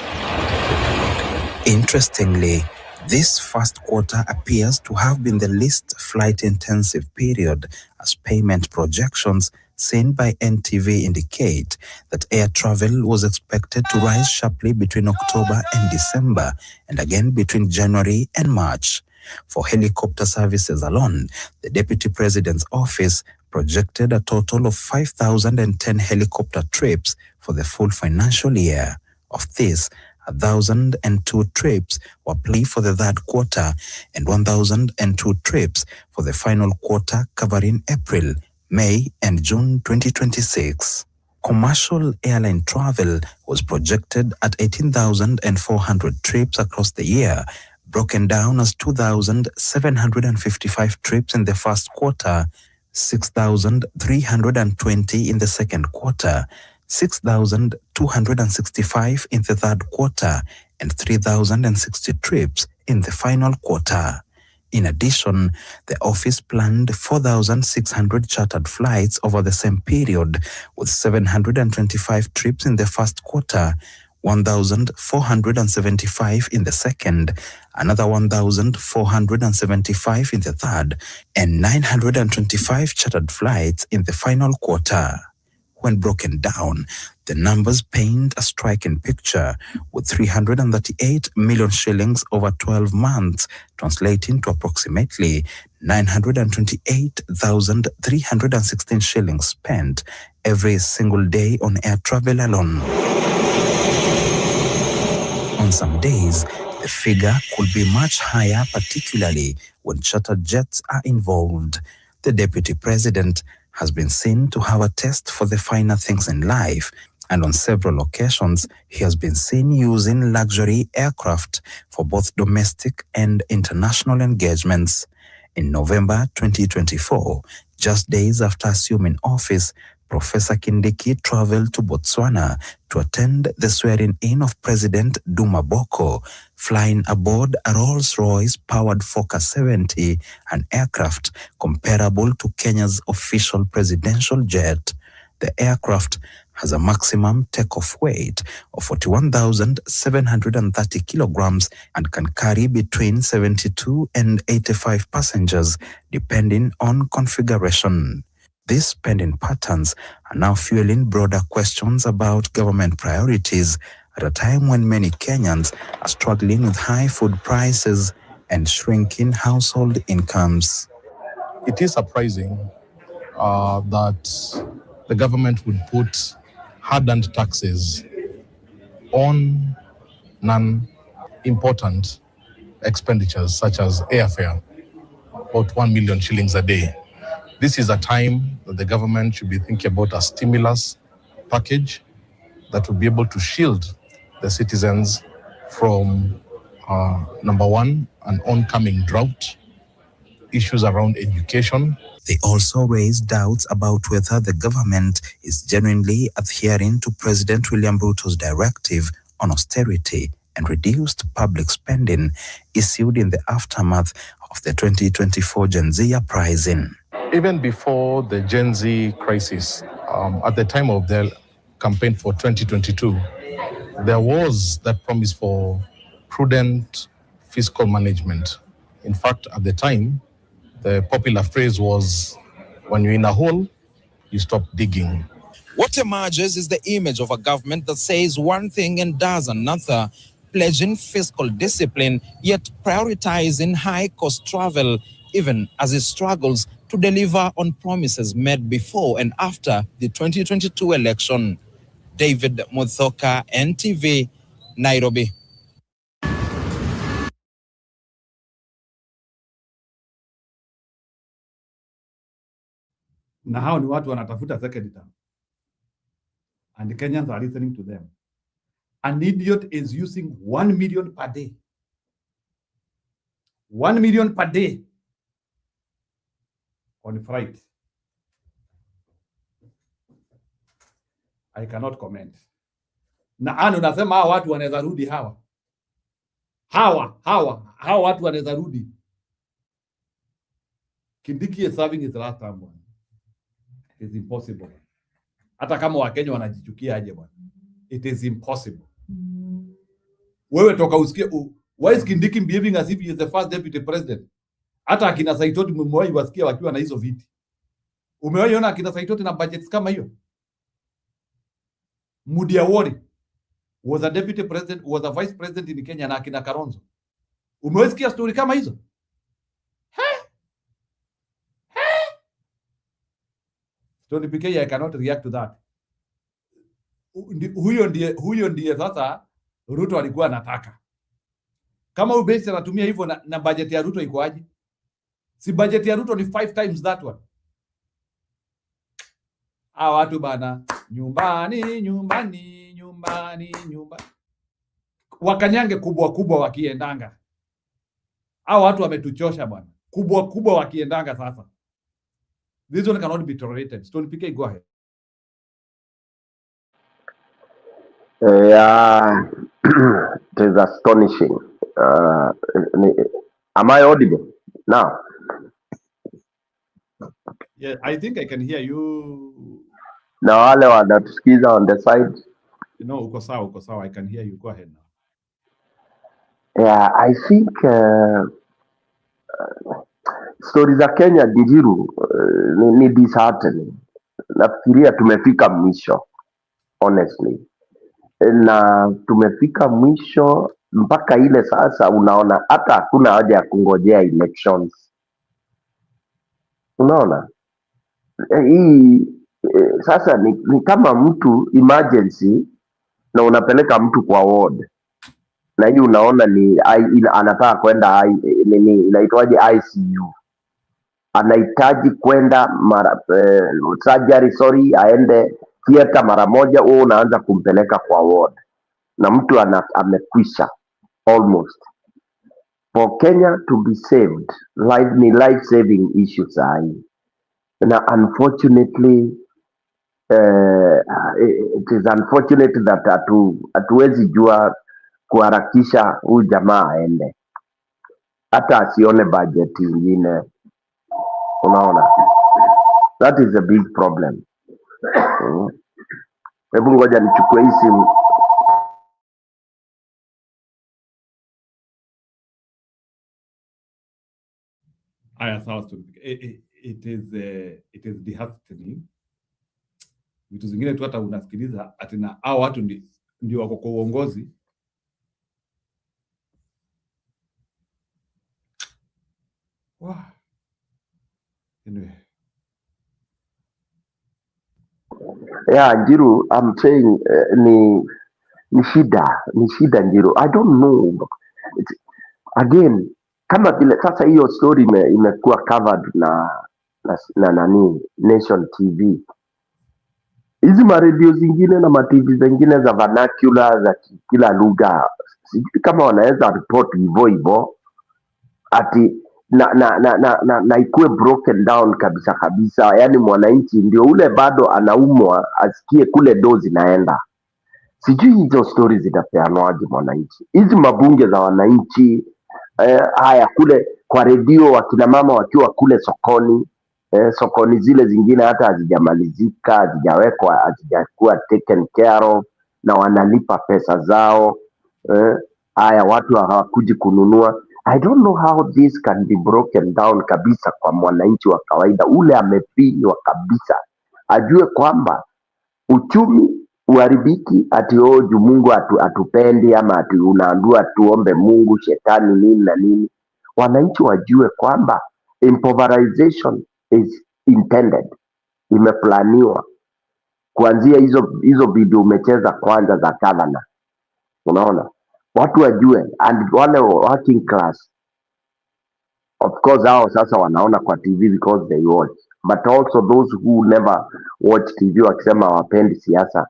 Interestingly, this first quarter appears to have been the least flight-intensive period, as payment projections seen by NTV indicate that air travel was expected to rise sharply between October and December, and again between January and March. For helicopter services alone, the Deputy President's Office projected a total of 5,010 helicopter trips for the full financial year. Of this, 1,002 trips were planned for the third quarter and 1,002 trips for the final quarter covering April, May, and June 2026. Commercial airline travel was projected at 18,400 trips across the year, broken down as 2,755 trips in the first quarter, 6,320 in the second quarter, 6,265 in the third quarter, and 3,060 trips in the final quarter. In addition, the office planned 4,600 chartered flights over the same period, with 725 trips in the first quarter, 1,475 in the second, another 1,475 in the third, and 925 chartered flights in the final quarter. When broken down, the numbers paint a striking picture, with 338 million shillings over 12 months, translating to approximately 928,316 shillings spent every single day on air travel alone. On some days, the figure could be much higher, particularly when chartered jets are involved. The Deputy President has been seen to have a taste for the finer things in life, and on several occasions, he has been seen using luxury aircraft for both domestic and international engagements. In November 2024, just days after assuming office, Professor Kindiki traveled to Botswana to attend the swearing-in of President Duma Boko, flying aboard a Rolls-Royce powered Fokker 70, an aircraft comparable to Kenya's official presidential jet. The aircraft has a maximum takeoff weight of 41,730 kilograms and can carry between 72 and 85 passengers, depending on configuration. These spending patterns are now fueling broader questions about government priorities at a time when many Kenyans are struggling with high food prices and shrinking household incomes. It is surprising that the government would put hard-earned taxes on non-important expenditures such as airfare, about 1 million shillings a day. This is a time that the government should be thinking about a stimulus package that will be able to shield the citizens from, number one, an oncoming drought, issues around education. They also raised doubts about whether the government is genuinely adhering to President William Ruto's directive on austerity and reduced public spending issued in the aftermath of the 2024 Gen Z uprising. Even before the Gen Z crisis, at the time of the campaign for 2022, there was that promise for prudent fiscal management. In fact, at the time, the popular phrase was, when you're in a hole, you stop digging. What emerges is the image of a government that says one thing and does another, pledging fiscal discipline, yet prioritizing high-cost travel, even as it struggles to deliver on promises made before and after the 2022 election. David Muthoka, NTV, Nairobi. Na hao ni watu wanatafuta second term. And the Kenyans are listening to them. An idiot is using 1 million per day. 1 million per day on flight. I cannot comment. Na nasema hawa watu wanaweza rudi hawa watu wanaweza rudi. Kindiki is serving his last term. It is impossible. Hata kama Wakenya wanajichukia aje bwana. It is impossible. Wewe toka usikie why is Kindiki behaving as if he is the first deputy president? Hata akina Saitoti mmewahi wasikia wakiwa na hizo viti. Umewahi ona akina Saitoti na budgets kama hiyo? Mudia Wori was a deputy president, was a vice president in Kenya na akina Karonzo. Umewahi sikia story kama hizo? Tony PK, I cannot react to that. Huyo ndiye sasa Ruto alikuwa anataka. Kama ubesi anatumia hivyo na budget ya Ruto iko aje? Si budget ya Ruto ni 5 times that one. Hawa watu bana, nyumbani. Wakanyange kubwa wakiendanga. Hawa watu wametuchosha bwana. Kubwa wakiendanga sasa. This one cannot be tolerated. Stone PK, go ahead. Yeah, it is astonishing. Am I audible now? Yeah, I think I can hear you. Na wale wanatusikiza on the side. No, uko sawa. I can hear you. Go ahead now. Yeah, I think stories za Kenya Dijiru ni disheartening. Nafikiria tumefika mwisho, honestly. Na tumefika mwisho mpaka ile sasa unaona hata hakuna haja ya kungojea elections. Unaona? Hii sasa ni kama mtu emergency na unapeleka mtu kwa ward. Na hii unaona ni anataka kwenda inaitwaje ICU. Anahitaji kwenda surgery, aende theater mara moja, wewe unaanza kumpeleka kwa ward. Na mtu amekwisha almost. For Kenya to be saved, life saving issues hii. Na unfortunately it is unfortunate that hatuwezi jua kuharakisha huyu jamaa aende, hata asione budget ingine. Unaona, that is a big problem. Hebu ngoja nichukue hii simu. Aya, sawa. It is disheartening. Vitu zingine tu hata unasikiliza ati na hao watu ndio wako kwa uongozi. Wow. Anyway. Yeah, Njiru, I'm saying ni shida Njiru. I don't know. Again, kama vile sasa hiyo story imekuwa covered na nani Nation TV. Hizi maredio zingine na matv zingine za vernacular za kila lugha, sijui kama wanaweza report hivyo ati na ikuwe broken down kabisa kabisa, yani mwananchi ndio ule bado anaumwa asikie kule dozi naenda. Sijui hizo story zitapeanwaje mwananchi, hizi mabunge za wananchi. Haya kule kwa redio wakina mama wakiwa kule sokoni, sokoni zile zingine hata hazijamalizika, hazijawekwa, hazijakuwa taken care of na wanalipa pesa zao. Haya watu hawakuji kununua. I don't know how this can be broken down kabisa kwa mwananchi wa kawaida ule amefinywa kabisa, ajue kwamba uchumi uharibiki ati juu Mungu atupendi ama ati unaambiwa tuombe Mungu, shetani nini na nini. Wananchi wajue kwamba impoverization is intended, imeplaniwa kuanzia hizo video umecheza kwanza za governor. Unaona, watu wajue, and wale working class of course hao sasa wanaona kwa TV because they watch, but also those who never watch TV wakisema wapendi siasa,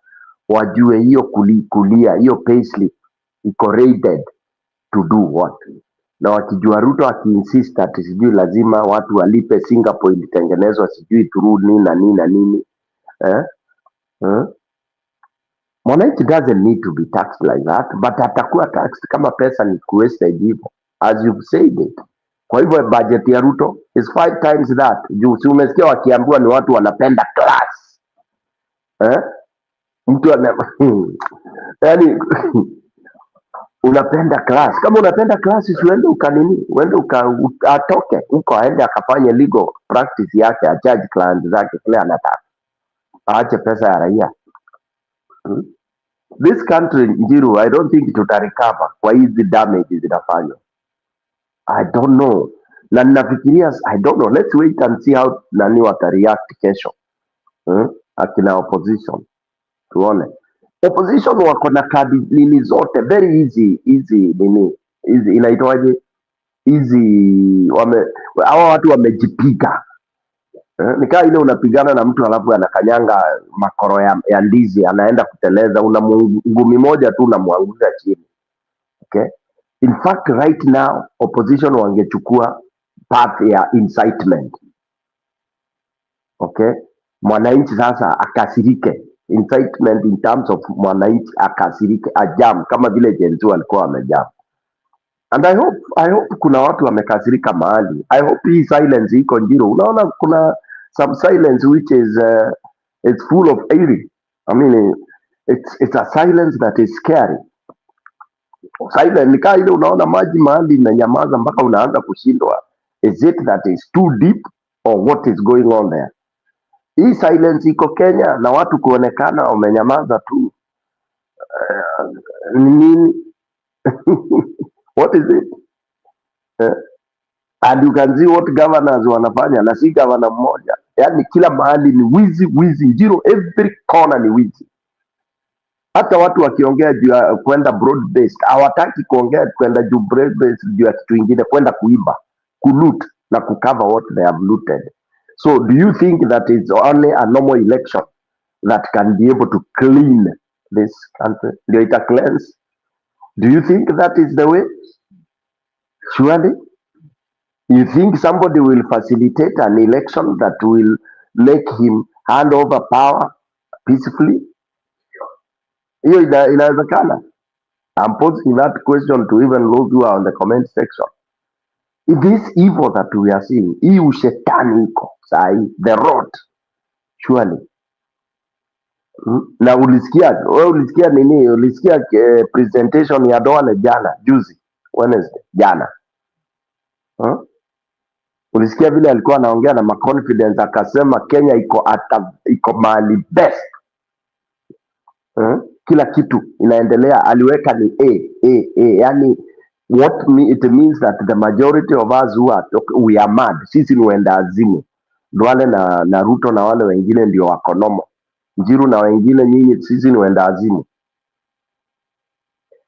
wajue hiyo kulia hiyo payslip iko rated to do what. Na wakijua Ruto akiinsist ati sijui lazima watu walipe Singapore ilitengenezwa sijui through nini na nini na nini, mwananchi doesn't need to be taxed like that, but atakuwa taxed kama pesa ni wasted hivyo, as you've said it. Kwa hivyo budget ya Ruto is 5 times that. Juu si umesikia wakiambiwa ni watu wanapenda class. Mtu yani unapenda class. Kama unapenda class usiende atoke huko aende akafanye legal practice yake, a charge client zake kile anataka. Aache pesa ya raia. This country Njiru, I don't think tutarecover kwa hizi damage zinafanywa. I don't know. Na ninafikiria, I don't know. Let's wait and see how nani watareact kesho. Akina opposition. Tuone. Opposition wako na kadi nini zote very easy nini. Easy inaitwaje? Easy hawa watu wamejipiga. Nikaa ile unapigana na mtu alafu anakanyanga makoro ya ndizi anaenda kuteleza, una ngumi moja tu unamwangusha chini. Okay? In fact, right now, opposition wangechukua path ya incitement. Okay? Mwananchi sasa akasirike. Incitement in terms of mwananchi akasirike, ajam, kama vile Jenzu walikuwa wamejam. And I hope kuna watu wamekasirika mahali. I hope hii silence iko Njiru. Unaona kuna some silence which is it's full of airy. I mean, it's a silence that is scary. Silent ni kama ile unaona maji mahali inanyamaza mpaka unaanza kushindwa. Is it that is too deep or what is going on there? Hii silence iko Kenya na watu kuonekana wamenyamaza tu. Nini? What is it? And you can see what governors wanafanya, na si governor mmoja. Yaani kila mahali ni wizi Njiru, every corner ni wizi. Hata watu wakiongea juu ya kwenda broad based hawataki kuongea kwenda juu broad based juu ya kitu kingine, kwenda kuiba, kuloot na kucover what they have looted. So do you think that is only a normal election that can be able to clean this country? Ndio ita cleanse? Do you think that is the way? Surely? You think somebody will facilitate an election that will make him hand over power peacefully? Hiyo inawezekana? I'm posing that question to even those who are on the comment section. This evil that we are seeing, hii ushetani iko sahi, the rot surely. Na ulisikia nini? Ulisikia presentation ya Doane jana juzi Wednesday jana. Ulisikia vile alikuwa anaongea na confidence akasema Kenya iko mahali best. Kila kitu inaendelea, aliweka ni yani it means that the majority of us we are mad. Sisi ni wenda azimu. Wale na Ruto na wale wengine ndio wako nomo. Njiru na wengine nyinyi sisi ni wenda azimu.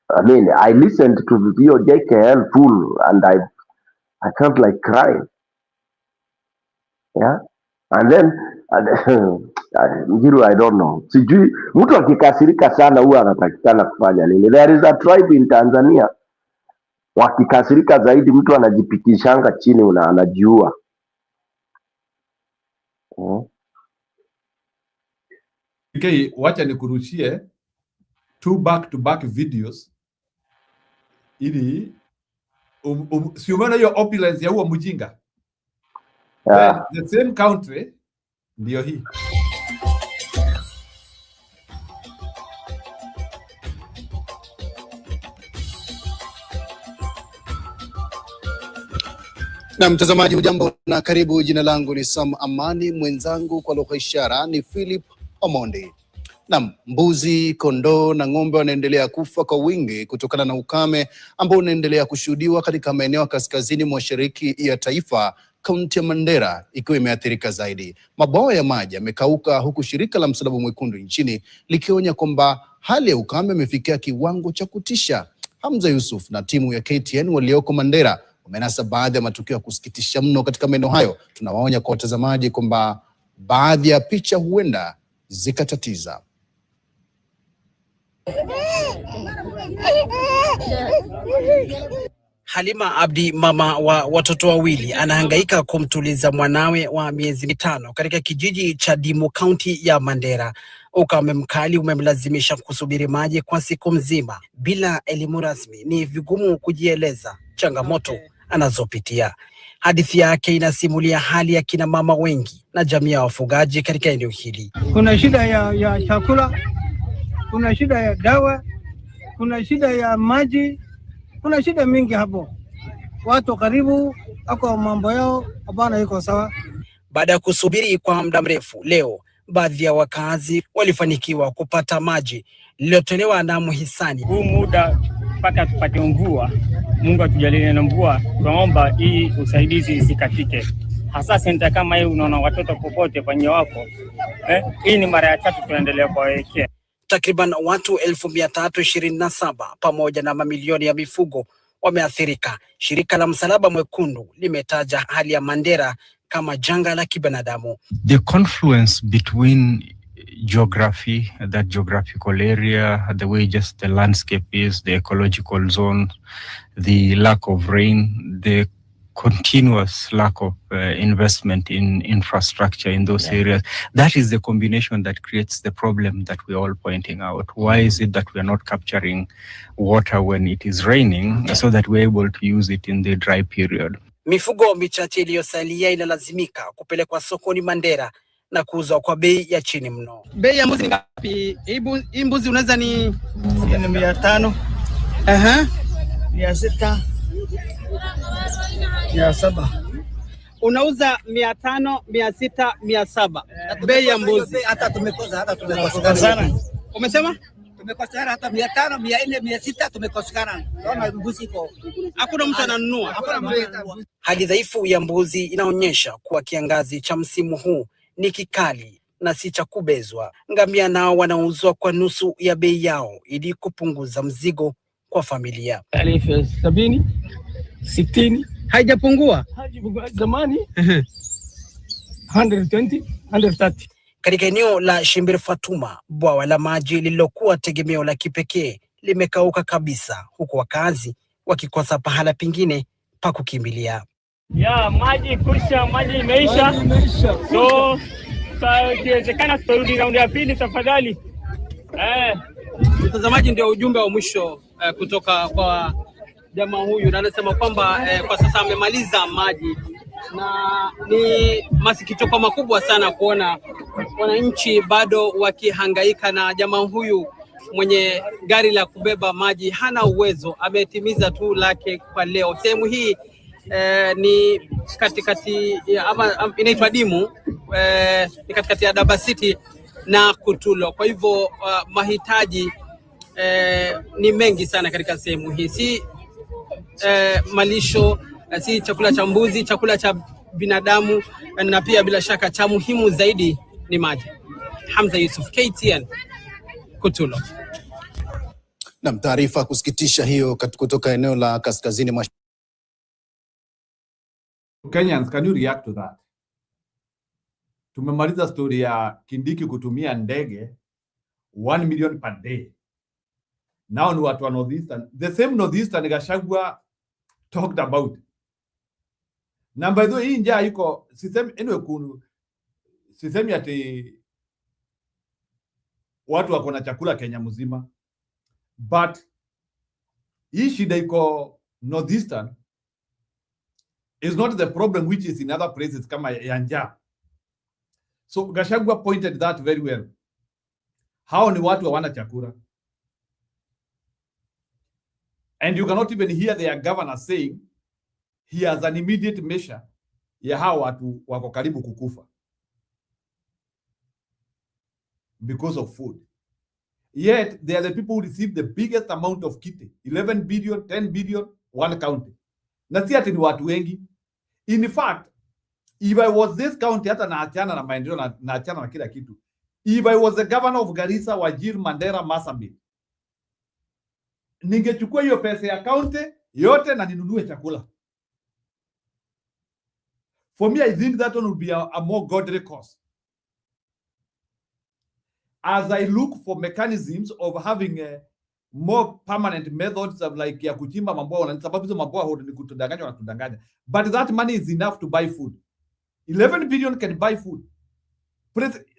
I mean, I listened to the video JKL full and I felt like crying. Yeah. And then Njiru, I don't know. Sijui mtu akikasirika sana huwa anatakikana kufanya nini? There is a tribe in Tanzania, wakikasirika zaidi mtu anajipikishanga chini anajiua. Okay, wacha nikurushie 2 back-to-back videos ili si umeona hiyo opulence ya huo mjinga. Yeah. The same country ndio hii. Na mtazamaji, hujambo na karibu. Jina langu ni Sam Amani, mwenzangu kwa lugha ishara ni Philip Omondi. Na mbuzi, kondoo na ng'ombe wanaendelea kufa kwa wingi kutokana na ukame ambao unaendelea kushuhudiwa katika maeneo kaskazini mashariki ya taifa, kaunti ya Mandera ikiwa imeathirika zaidi. Mabwawa ya maji yamekauka huku shirika la Msalaba Mwekundu nchini likionya kwamba hali ya ukame imefikia kiwango cha kutisha. Hamza Yusuf na timu ya KTN walioko Mandera wamenasa baadhi ya matukio ya kusikitisha mno katika maeneo hayo. Tunawaonya kwa watazamaji kwamba baadhi ya picha huenda zikatatiza. Halima Abdi, mama wa watoto wawili, anahangaika kumtuliza mwanawe wa miezi mitano katika kijiji cha Dimu, kaunti ya Mandera. Ukame mkali umemlazimisha kusubiri maji kwa siku mzima. Bila elimu rasmi ni vigumu kujieleza changamoto anazopitia. Hadithi yake inasimulia hali ya kina mama wengi na jamii ya wafugaji katika eneo hili. Kuna shida ya chakula, kuna shida ya dawa, kuna shida ya maji, kuna shida mingi hapo. Watu karibu ako mambo yao hapana iko sawa. Baada ya kusubiri kwa muda mrefu, leo baadhi ya wakazi walifanikiwa kupata maji lililotolewa na mhisani. Huu muda mpaka tupate mvua, Mungu atujalie na mvua, tunaomba hii usaidizi isikatike. Hasa senta kama hii, unaona watoto popote kwenye wako. Hii ni mara ya tatu tunaendelea kuwawekea. Takriban watu 1327 pamoja na mamilioni ya mifugo wameathirika. Shirika la Msalaba Mwekundu limetaja hali ya Mandera kama janga la kibinadamu. The confluence between geography, that geographical area, the way just the landscape is, the ecological zone, the lack of rain, the continuous lack of investment in infrastructure in those areas. That is the combination that creates the problem that we're all pointing out. Why is it that we are not capturing water when it is raining so that we're able to use it in the dry period? Mifugo michache iliyosalia inalazimika kupelekwa sokoni Mandera na kuuzwa kwa bei ya chini mno. Bei ya mbuzi ngapi? Hii mbuzi unaweza ni 500. 600. 700. Unauza 500, 600, 700. Bei ya mbuzi hata tumekosa sana. Umesema? Tumekosa hata 500, 400, 600 tumekosekana. Naona mbuzi iko. Hakuna mtu ananunua. Hali dhaifu ya mbuzi inaonyesha kuwa kiangazi cha msimu huu ni kikali na si cha kubezwa. Ngamia nao wanauzwa kwa nusu ya bei yao ili kupunguza mzigo kwa familia. 70, 60 haijapungua. Zamani 120, 130. Katika eneo la Shimbir Fatuma, bwawa la maji lililokuwa tegemeo la kipekee limekauka kabisa, huku wakazi wakikosa pahala pengine pa kukimbilia. Maji kusha, maji imeisha. So ikiwezekana tutarudi raundi ya pili tafadhali. Mtazamaji, ndio ujumbe wa mwisho kutoka kwa jamaa huyu, na anasema kwamba kwa sasa amemaliza maji, na ni masikitiko makubwa sana kuona wananchi bado wakihangaika, na jamaa huyu mwenye gari la kubeba maji hana uwezo, ametimiza tu lake kwa leo. Sehemu hii ni katikati ama inaitwa Dimu, ni katikati ya Daba City na Kutulo. Kwa hivyo mahitaji ni mengi sana katika sehemu hii, si malisho, si chakula cha mbuzi, chakula cha binadamu, na pia bila shaka cha muhimu zaidi ni maji. Hamza Yusuf, KTN, Kutulo. Na taarifa kusikitisha hiyo kutoka eneo la kaskazini mwa Kenyans, can you react to that? Tumemaliza story ya Kindiki kutumia ndege 1 million per day. Now ni watu wa Northeastern. The same Northeastern Gachagua talked about. Na by the way, hii njaa iko sisemi anyway sisemi ati watu wako na chakula Kenya mzima. But hii shida iko Northeastern is not the problem which is in other places kama ya njaa. So Gachagua pointed that very well. Hao ni watu hawana chakula. And you cannot even hear their governor saying he has an immediate measure ya hao watu wako karibu kukufa because of food. Yet they are the people who receive the biggest amount of kit, 11 billion, 10 billion, one county. Na si ati ni watu wengi. In fact, if I was this county, hata naachana na maendeleo naachana na kila kitu. If I was the governor of Garissa, Wajir, Mandera, Marsabit, ningechukua hiyo pesa ya county yote na ninunue chakula. For me, I think that one would be a more godly cause. As I look for mechanisms of having more permanent methods of like ya kuchimba mabwawa, na sababu hizo mabwawa ni kutudanganya na kudanganya. But that money is enough to buy food. 11 billion can buy food.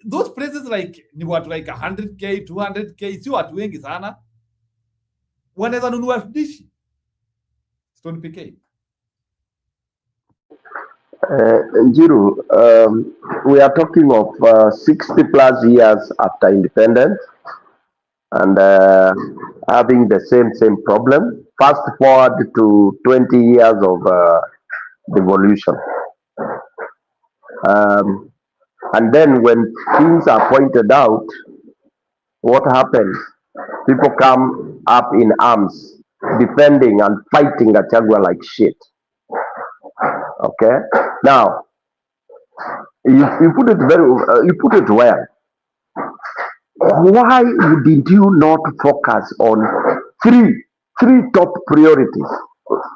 Those places like ni watu like 100k, 200k, si watu wengi sana. Wanaweza nunua dishi. Stone PK. Njiru, we are talking of 60 plus years after independence and having the same problem. Fast forward to 20 years of devolution. And then when things are pointed out, what happens? People come up in arms, defending and fighting Gachagua like shit. Okay. Now, you put it you put it well. Why did you not focus on three top priorities,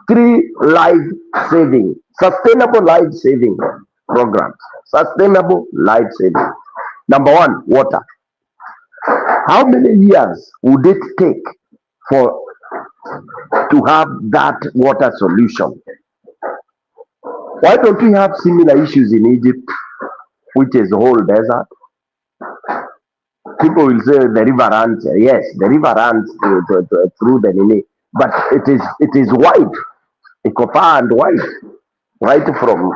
3 life-saving, sustainable life-saving programs? Sustainable life-saving. Number 1, water. How many years would it take to have that water solution? Why don't we have similar issues in Egypt, which is the whole desert? People will say the river runs. Yes, the river runs through the Nile, but it is wide, far and wide, right from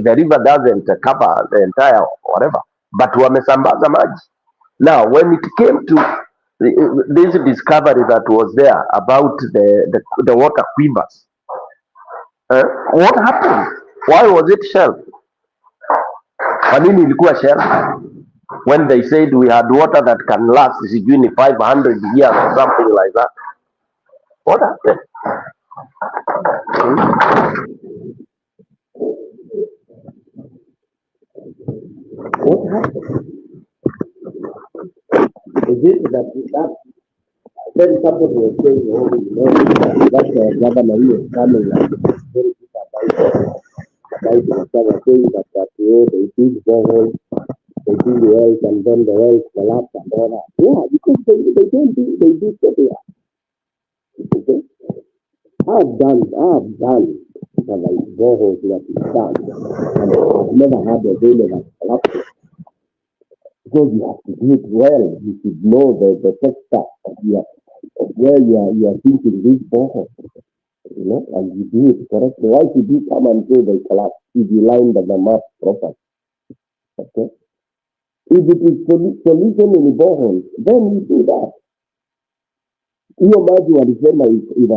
the river doesn't cover the entire whatever, but wamesambaza maji. Now, when it came to this discovery that was there about the water quivers, what happened? Why was it shelved? Kwa nini ilikuwa shelved? When they said we had water that can last sijui 500 years or something like that. What happened? What happened? Is it that then somebody was saying, oh, you know, that the governor is coming like very about saying that they dig boreholes, they dig the wells, and then the wells collapse and all that. Yeah, because they don't do, they do everywhere. Okay? I've done like boreholes that is done, and I've never had a rain Because you have to do it well. You should know the texture of where you are thinking this borehole, and you do it correctly. Why should you come and say they collapse if you line the map properly? Okay? If it is solution in the borehole, then you do that. Hiyo maji walisema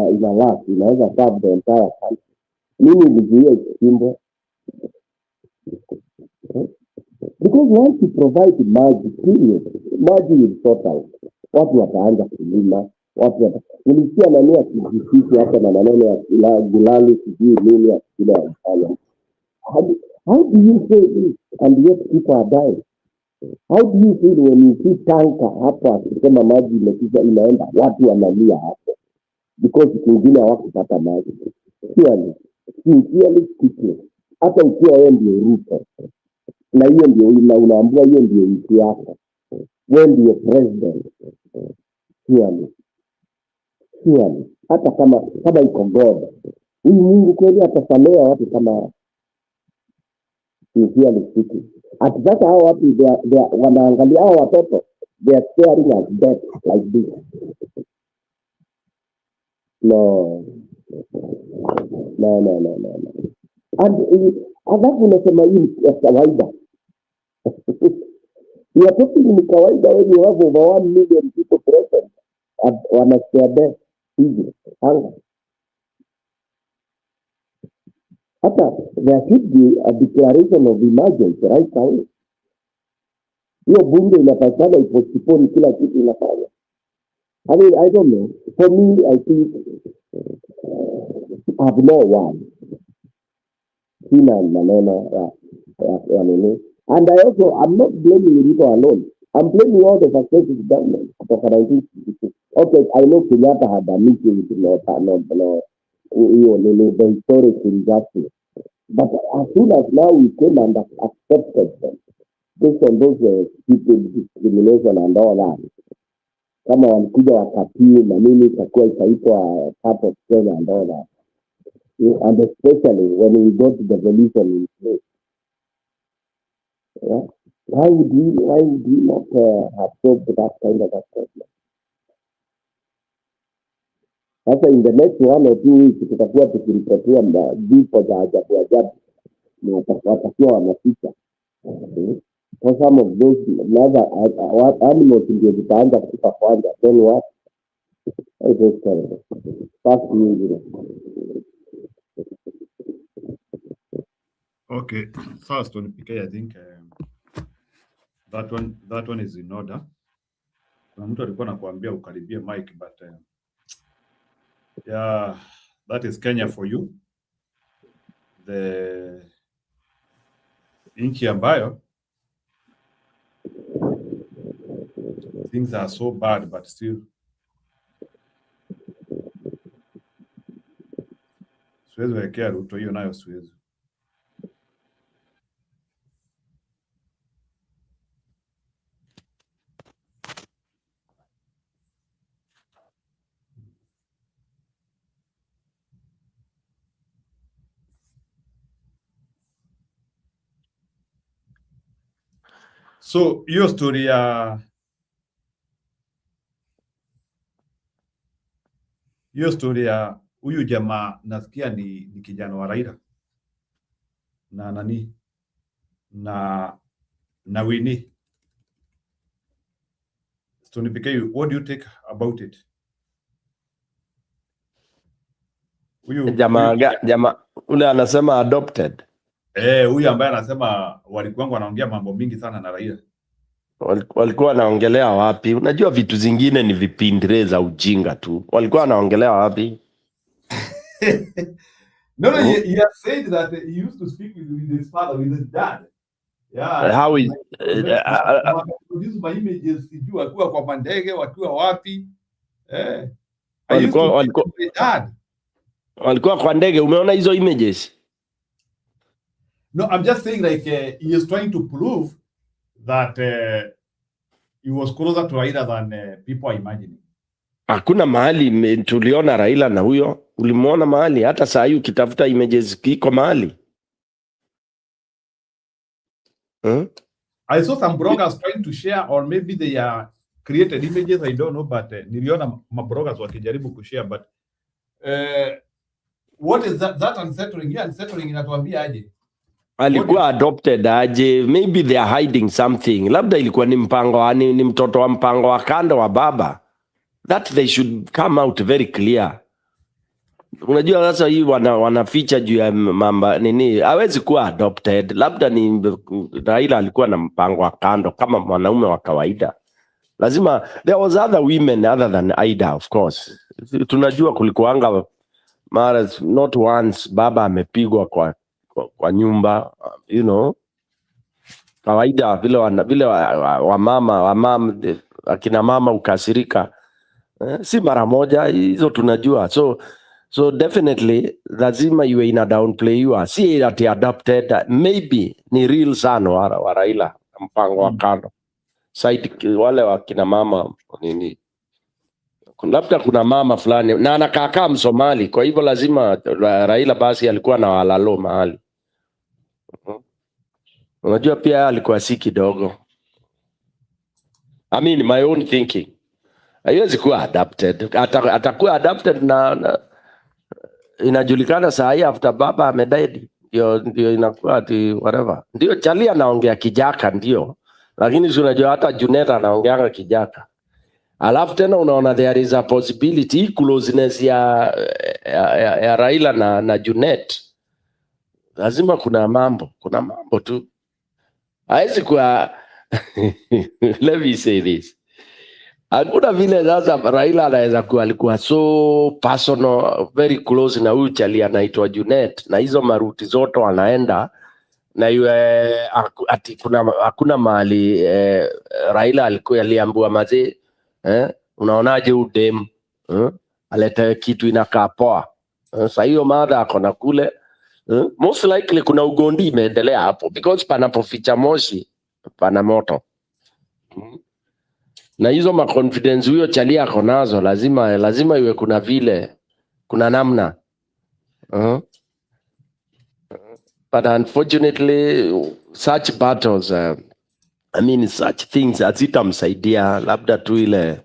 ina last, inaweza serve the entire country. Mimi nilizuia ikimbwe. Because once you provide maji, period, maji will sort out. Watu wataanza kulima, nilisikia nani akijisisi hata na maneno ya gulali sijui nini akila wanafanya. How do you say this and yet people are dying? How do you feel when you see tanka hapa akisema maji imekisha inaenda, watu wanalia hapo because kingine hawakupata maji? Sincerely speaking, hata ukiwa wewe ndio Ruto na hiyo ndio unaambia hiyo ndio nchi yako, wewe ndio president, surely hata kama iko God, huyu Mungu kweli atasamea watu kama sincerely speaking? Ati sasa hao watu wanaangalia hao watoto, they are staring at death like this. No. Alafu unasema hii ya kawaida. You are talking ni kawaida when you have over 1 million people present wanasikia death hivi. Hata there should be a declaration of emergency right away. Hiyo bunge inatakana ipostpone kila kitu inafanya. I mean, I don't know. For me, I think I have no one. Sina maneno ya nini. And I'm not blaming Ruto alone. I'm blaming all the successive governments of 1962. Okay, I know Kenyatta had a meeting with the historic injustice. But as soon as now we came and accepted them, based on those stupid discrimination and all that, kama walikuja wakatii na mimi itakuwa itaitwa part of Kenya and all that. And especially when we got the devolution in place. Yeah? Why would we not have solved that kind of a problem? Sasa in the next 1 or 2 weeks tutakuwa tukiripotia vifo za ajabu na watakuwa wanafika. For some of those animals ndio zitaanza kufa kwanza, then what? It is terrible. Fast news. Okay, first on PK, I think that one is in order. Kuna mtu alikuwa anakuambia ukaribie mic, but yeah, that is Kenya for you. The nchi ambayo things are so bad, but still siwezi wekea Ruto, hiyo nayo siwezi. So hiyo story ya huyu jamaa nasikia ni kijana wa Raila na nani na Winnie. Stony PK, what do you take about it? Jamaa ule anasema adopted. Huyu ambaye anasema walikuwa wanaongea mambo mingi sana na Raila. Walikuwa wanaongelea wapi? Unajua vitu zingine ni vipindire za ujinga tu. Walikuwa wanaongelea wapi? No, he has said that he used to speak with his father, with his dad. Yeah. How is produce my images, sijui wakiwa kwa mandege, wakiwa wapi. Walikuwa kwa ndege. Umeona hizo images? No, I'm just saying like he is trying to prove that he was closer to Raila than people are imagining. Hakuna mahali tuliona Raila na huyo. Ulimuona mahali? Hata saa hii ukitafuta images kiko mahali. I saw some bloggers trying to share, or maybe they are created images, I don't know, but niliona bloggers wakijaribu kushare, but what is that unsettling? Yeah, unsettling inatuambia aje? Alikuwa adopted aje? Maybe they are hiding something. Labda ilikuwa ni mpango, ni mtoto wa mpango wa kando wa baba. That they should come out very clear. Unajua sasa hii wanaficha juu ya mamba nini, hawezi kuwa adopted. Labda ni Raila alikuwa na mpango wa kando kama mwanaume wa kawaida. Lazima there was other women other than Aida, of course. Tunajua kulikuanga mara not once baba amepigwa kwa nyumba, you know. Kawaida vile wamama akina mama ukasirika. Si mara moja, hizo tunajua. So definitely lazima iwe ina downplay you. Si ati adopted, maybe ni real son wa Raila, mpango wa kando. Side wale wakina mama nini. Labda kuna mama fulani na anakaa Msomali, kwa hivyo lazima Raila basi alikuwa na walalo mahali. Unajua pia alikuwa si kidogo. I mean my own thinking. Haiwezi kuwa adopted. Atakuwa adopted na inajulikana saa hii after baba amedied. Ndio inakuwa ati whatever. Ndio Charlie anaongea kijaka ndio. Lakini unajua hata Junet anaongeanga kijaka. Alafu tena unaona there is a possibility closeness ya Raila na Junet. Lazima kuna mambo tu. Haiwezi kuwa let me say this. Hakuna vile sasa Raila anaweza kuwa alikuwa so personal, very close na huyu chali anaitwa Junet, na hizo maruti zote wanaenda na yule ati hakuna mahali Raila alikuwa aliambiwa mazee, unaonaje udem aleta kitu inakaa poa. Sasa hiyo mada akona kule, most likely kuna ugondi imeendelea hapo, because panapoficha moshi pana moto. Na hizo confidence huyo chali yako nazo lazima iwe kuna vile kuna namna. But unfortunately such battles I mean such things hazitamsaidia, labda tu ile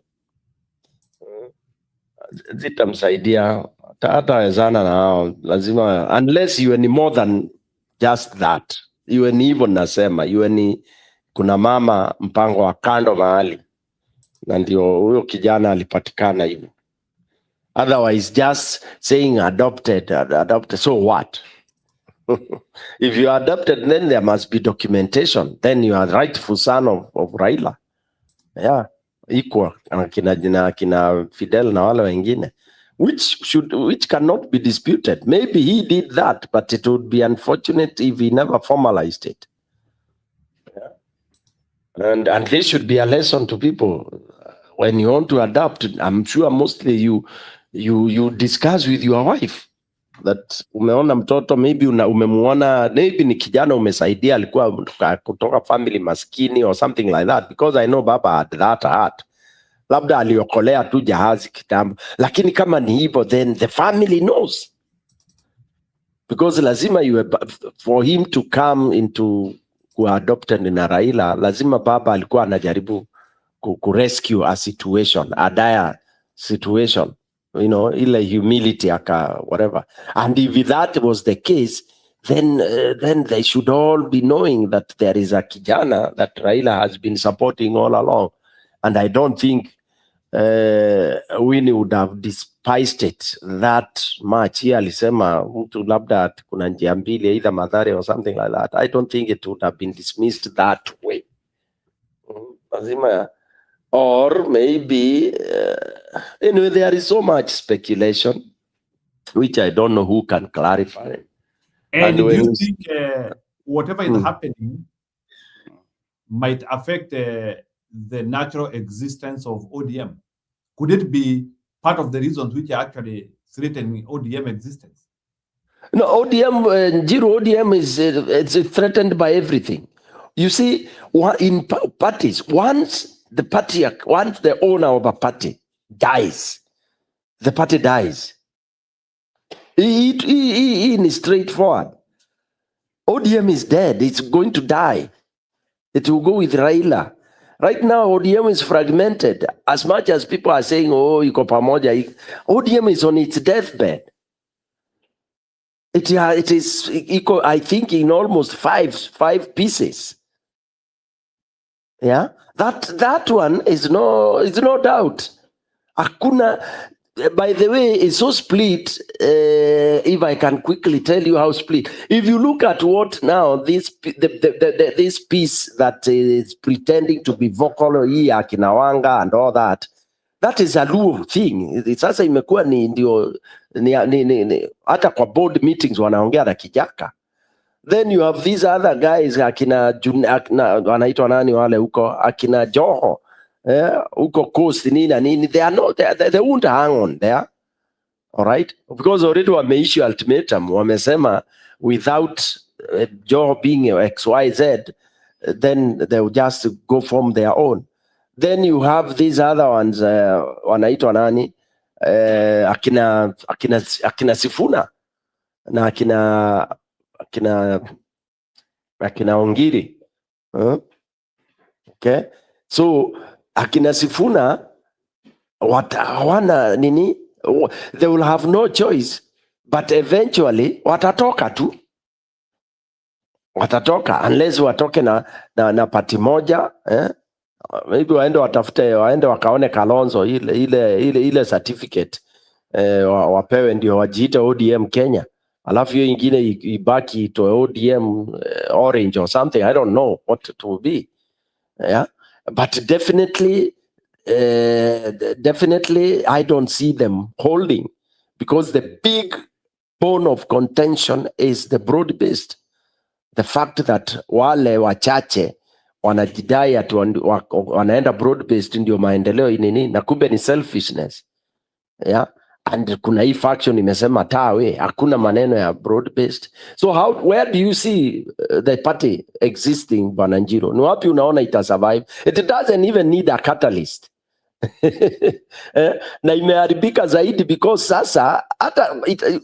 zitamsaidia hata wezana na hao. Lazima unless iwe ni more than just that, iwe ni hivyo nasema, iwe ni kuna mama mpango wa kando mahali na ndio huyo kijana alipatikana hivyo. Otherwise just saying adopted, so what? If you are adopted, then there must be documentation, then you are rightful son of Raila. Yeah, equal kina Fidel na wale wengine, which cannot be disputed. Maybe he did that, but it would be unfortunate if he never formalized it. And this should be a lesson to people. When you want to adopt, I'm sure mostly you discuss with your wife that umeona mtoto, maybe umemuona, maybe ni kijana umesaidia alikuwa kutoka family maskini or something like that, because I know baba had that heart. Labda aliokolea tu jahazi kitambo, lakini kama ni hivyo, then the family knows, because lazima for him to come into kuwa adopted na Raila, lazima baba alikuwa anajaribu rescue a situation, a dire situation, you know, ile humility whatever. And if that was the case, then they should all be knowing that there is a kijana that Raila has been supporting all along. And I don't think Winnie would have despised it that much. Here alisema mtu labda kuna njia mbili, either Mathare or something like that. I don't think it would have been dismissed that way. Lazima, or maybe anyway, there is so much speculation which I don't know who can clarify. And do you think whatever is happening might affect the natural existence of ODM? Could it be part of the reasons which are actually threatening ODM existence? No, ODM is it's threatened by everything. You see, in parties, once the owner of a party dies, the party dies. It is straightforward. ODM is dead. It's going to die. It will go with Raila. Right now, ODM is fragmented. As much as people are saying, oh, iko pamoja, ODM is on its deathbed. It is equal, I think, in almost five pieces. Yeah, that one is no doubt. Hakuna. By the way, it's so split. If I can quickly tell you how split. If you look at what now this piece that is pretending to be vocal here, Kinawanga and all that, that is a Luo thing. Sasa imekuwa ni ndio ni hata kwa board meetings wanaongea na Kijaka. Then you have these other guys akina wanaitwa nani wale huko akina Joho huko coast nini they are not they won't hang on there, all right, because already wameissue ultimatum, wamesema without Joho being XYZ then they will just go from their own. Then you have these other ones wanaitwa nani akina Sifuna na akina Ongiri. Okay, so akina Sifuna hawana nini, they will have no choice, but eventually watatoka tu, unless watoke na party moja maybe waende wakaone Kalonzo ile certificate wapewe ndio wajiite ODM Kenya, alafu hiyo ingine ibaki to ODM orange or something. I don't know what it will be. Yeah, but definitely I don't see them holding, because the big bone of contention is the broad-based. The fact that wale wachache wanajidai ati wanaenda broad-based ndio maendeleo nini, na kumbe ni selfishness. Yeah, and kuna hii faction imesema tawe, hakuna maneno ya broad-based. So where do you see the party existing, Bwana Njiro? Ni wapi unaona ita survive? It doesn't even need a catalyst. Na imeharibika zaidi because sasa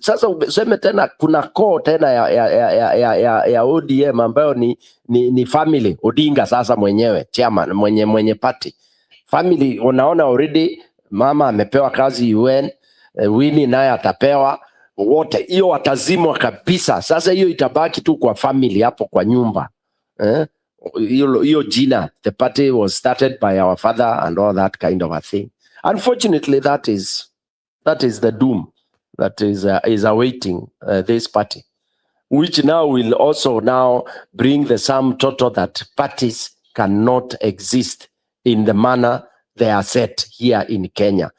sasa useme tena kuna core tena ya ODM ambayo ni family Odinga sasa mwenyewe chairman mwenye party family. Unaona already mama amepewa kazi UN, Winnie naye atapewa, wote hiyo watazimwa kabisa. Sasa hiyo itabaki tu kwa family hapo kwa nyumba hiyo jina, the party was started by our father and all that kind of a thing. Unfortunately, that is the doom that is awaiting this party, which now will also now bring the sum total that parties cannot exist in the manner they are set here in Kenya.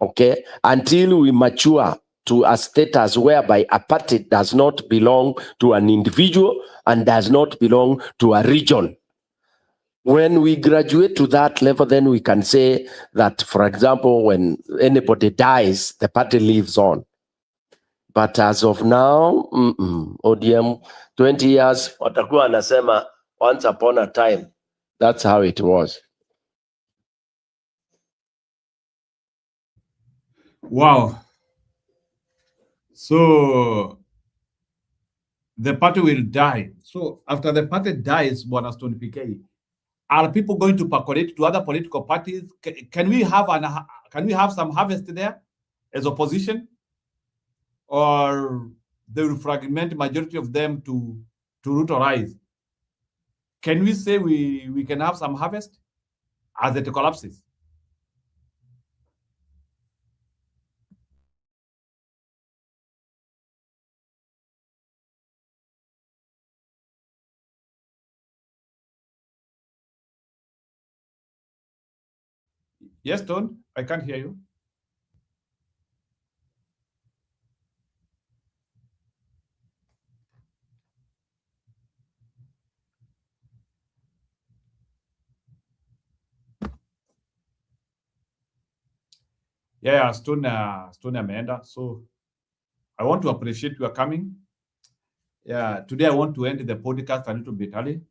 Okay, until we mature to a status whereby a party does not belong to an individual and does not belong to a region. When we graduate to that level, then we can say that, for example, when anybody dies, the party lives on. But as of now, ODM 20 years, watakuwa anasema once upon a time. That's how it was. Wow. So the party will die. So after the party dies, Bwana Stone PK, are people going to percolate to other political parties? Can we have some harvest there as opposition, or they will fragment majority of them to Ruto rise? Can we say we can have some harvest as it collapses? Yes, Don, I can't hear you. Yeah, Stone ameenda. So I want to appreciate your coming. Yeah, today I want to end the podcast a little bit early.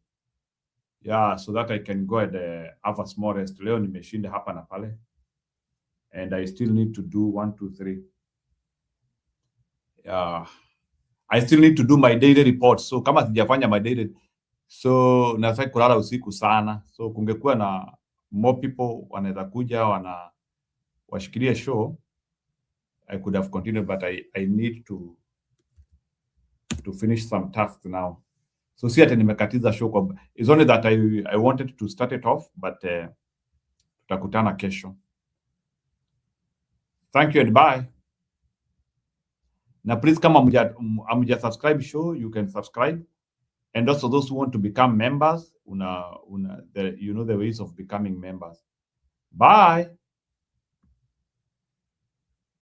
Yeah, so that I can go and have a small rest. Leo nimeshinda hapa na pale. And I still need to do 1, 2, 3. Yeah, I still need to do my daily reports. So kama sijafanya my daily, so nafai kulala usiku sana, so kungekuwa na more people wanaweza kuja washikilie show, I could have continued, but I need to finish some tasks now. So si ati nimekatiza show kwa, it's only that I wanted to start it off, but tutakutana kesho. Thank you and bye. Now please kama amuja subscribe show, you can subscribe. And also those who want to become members, you know the ways of becoming members. Bye.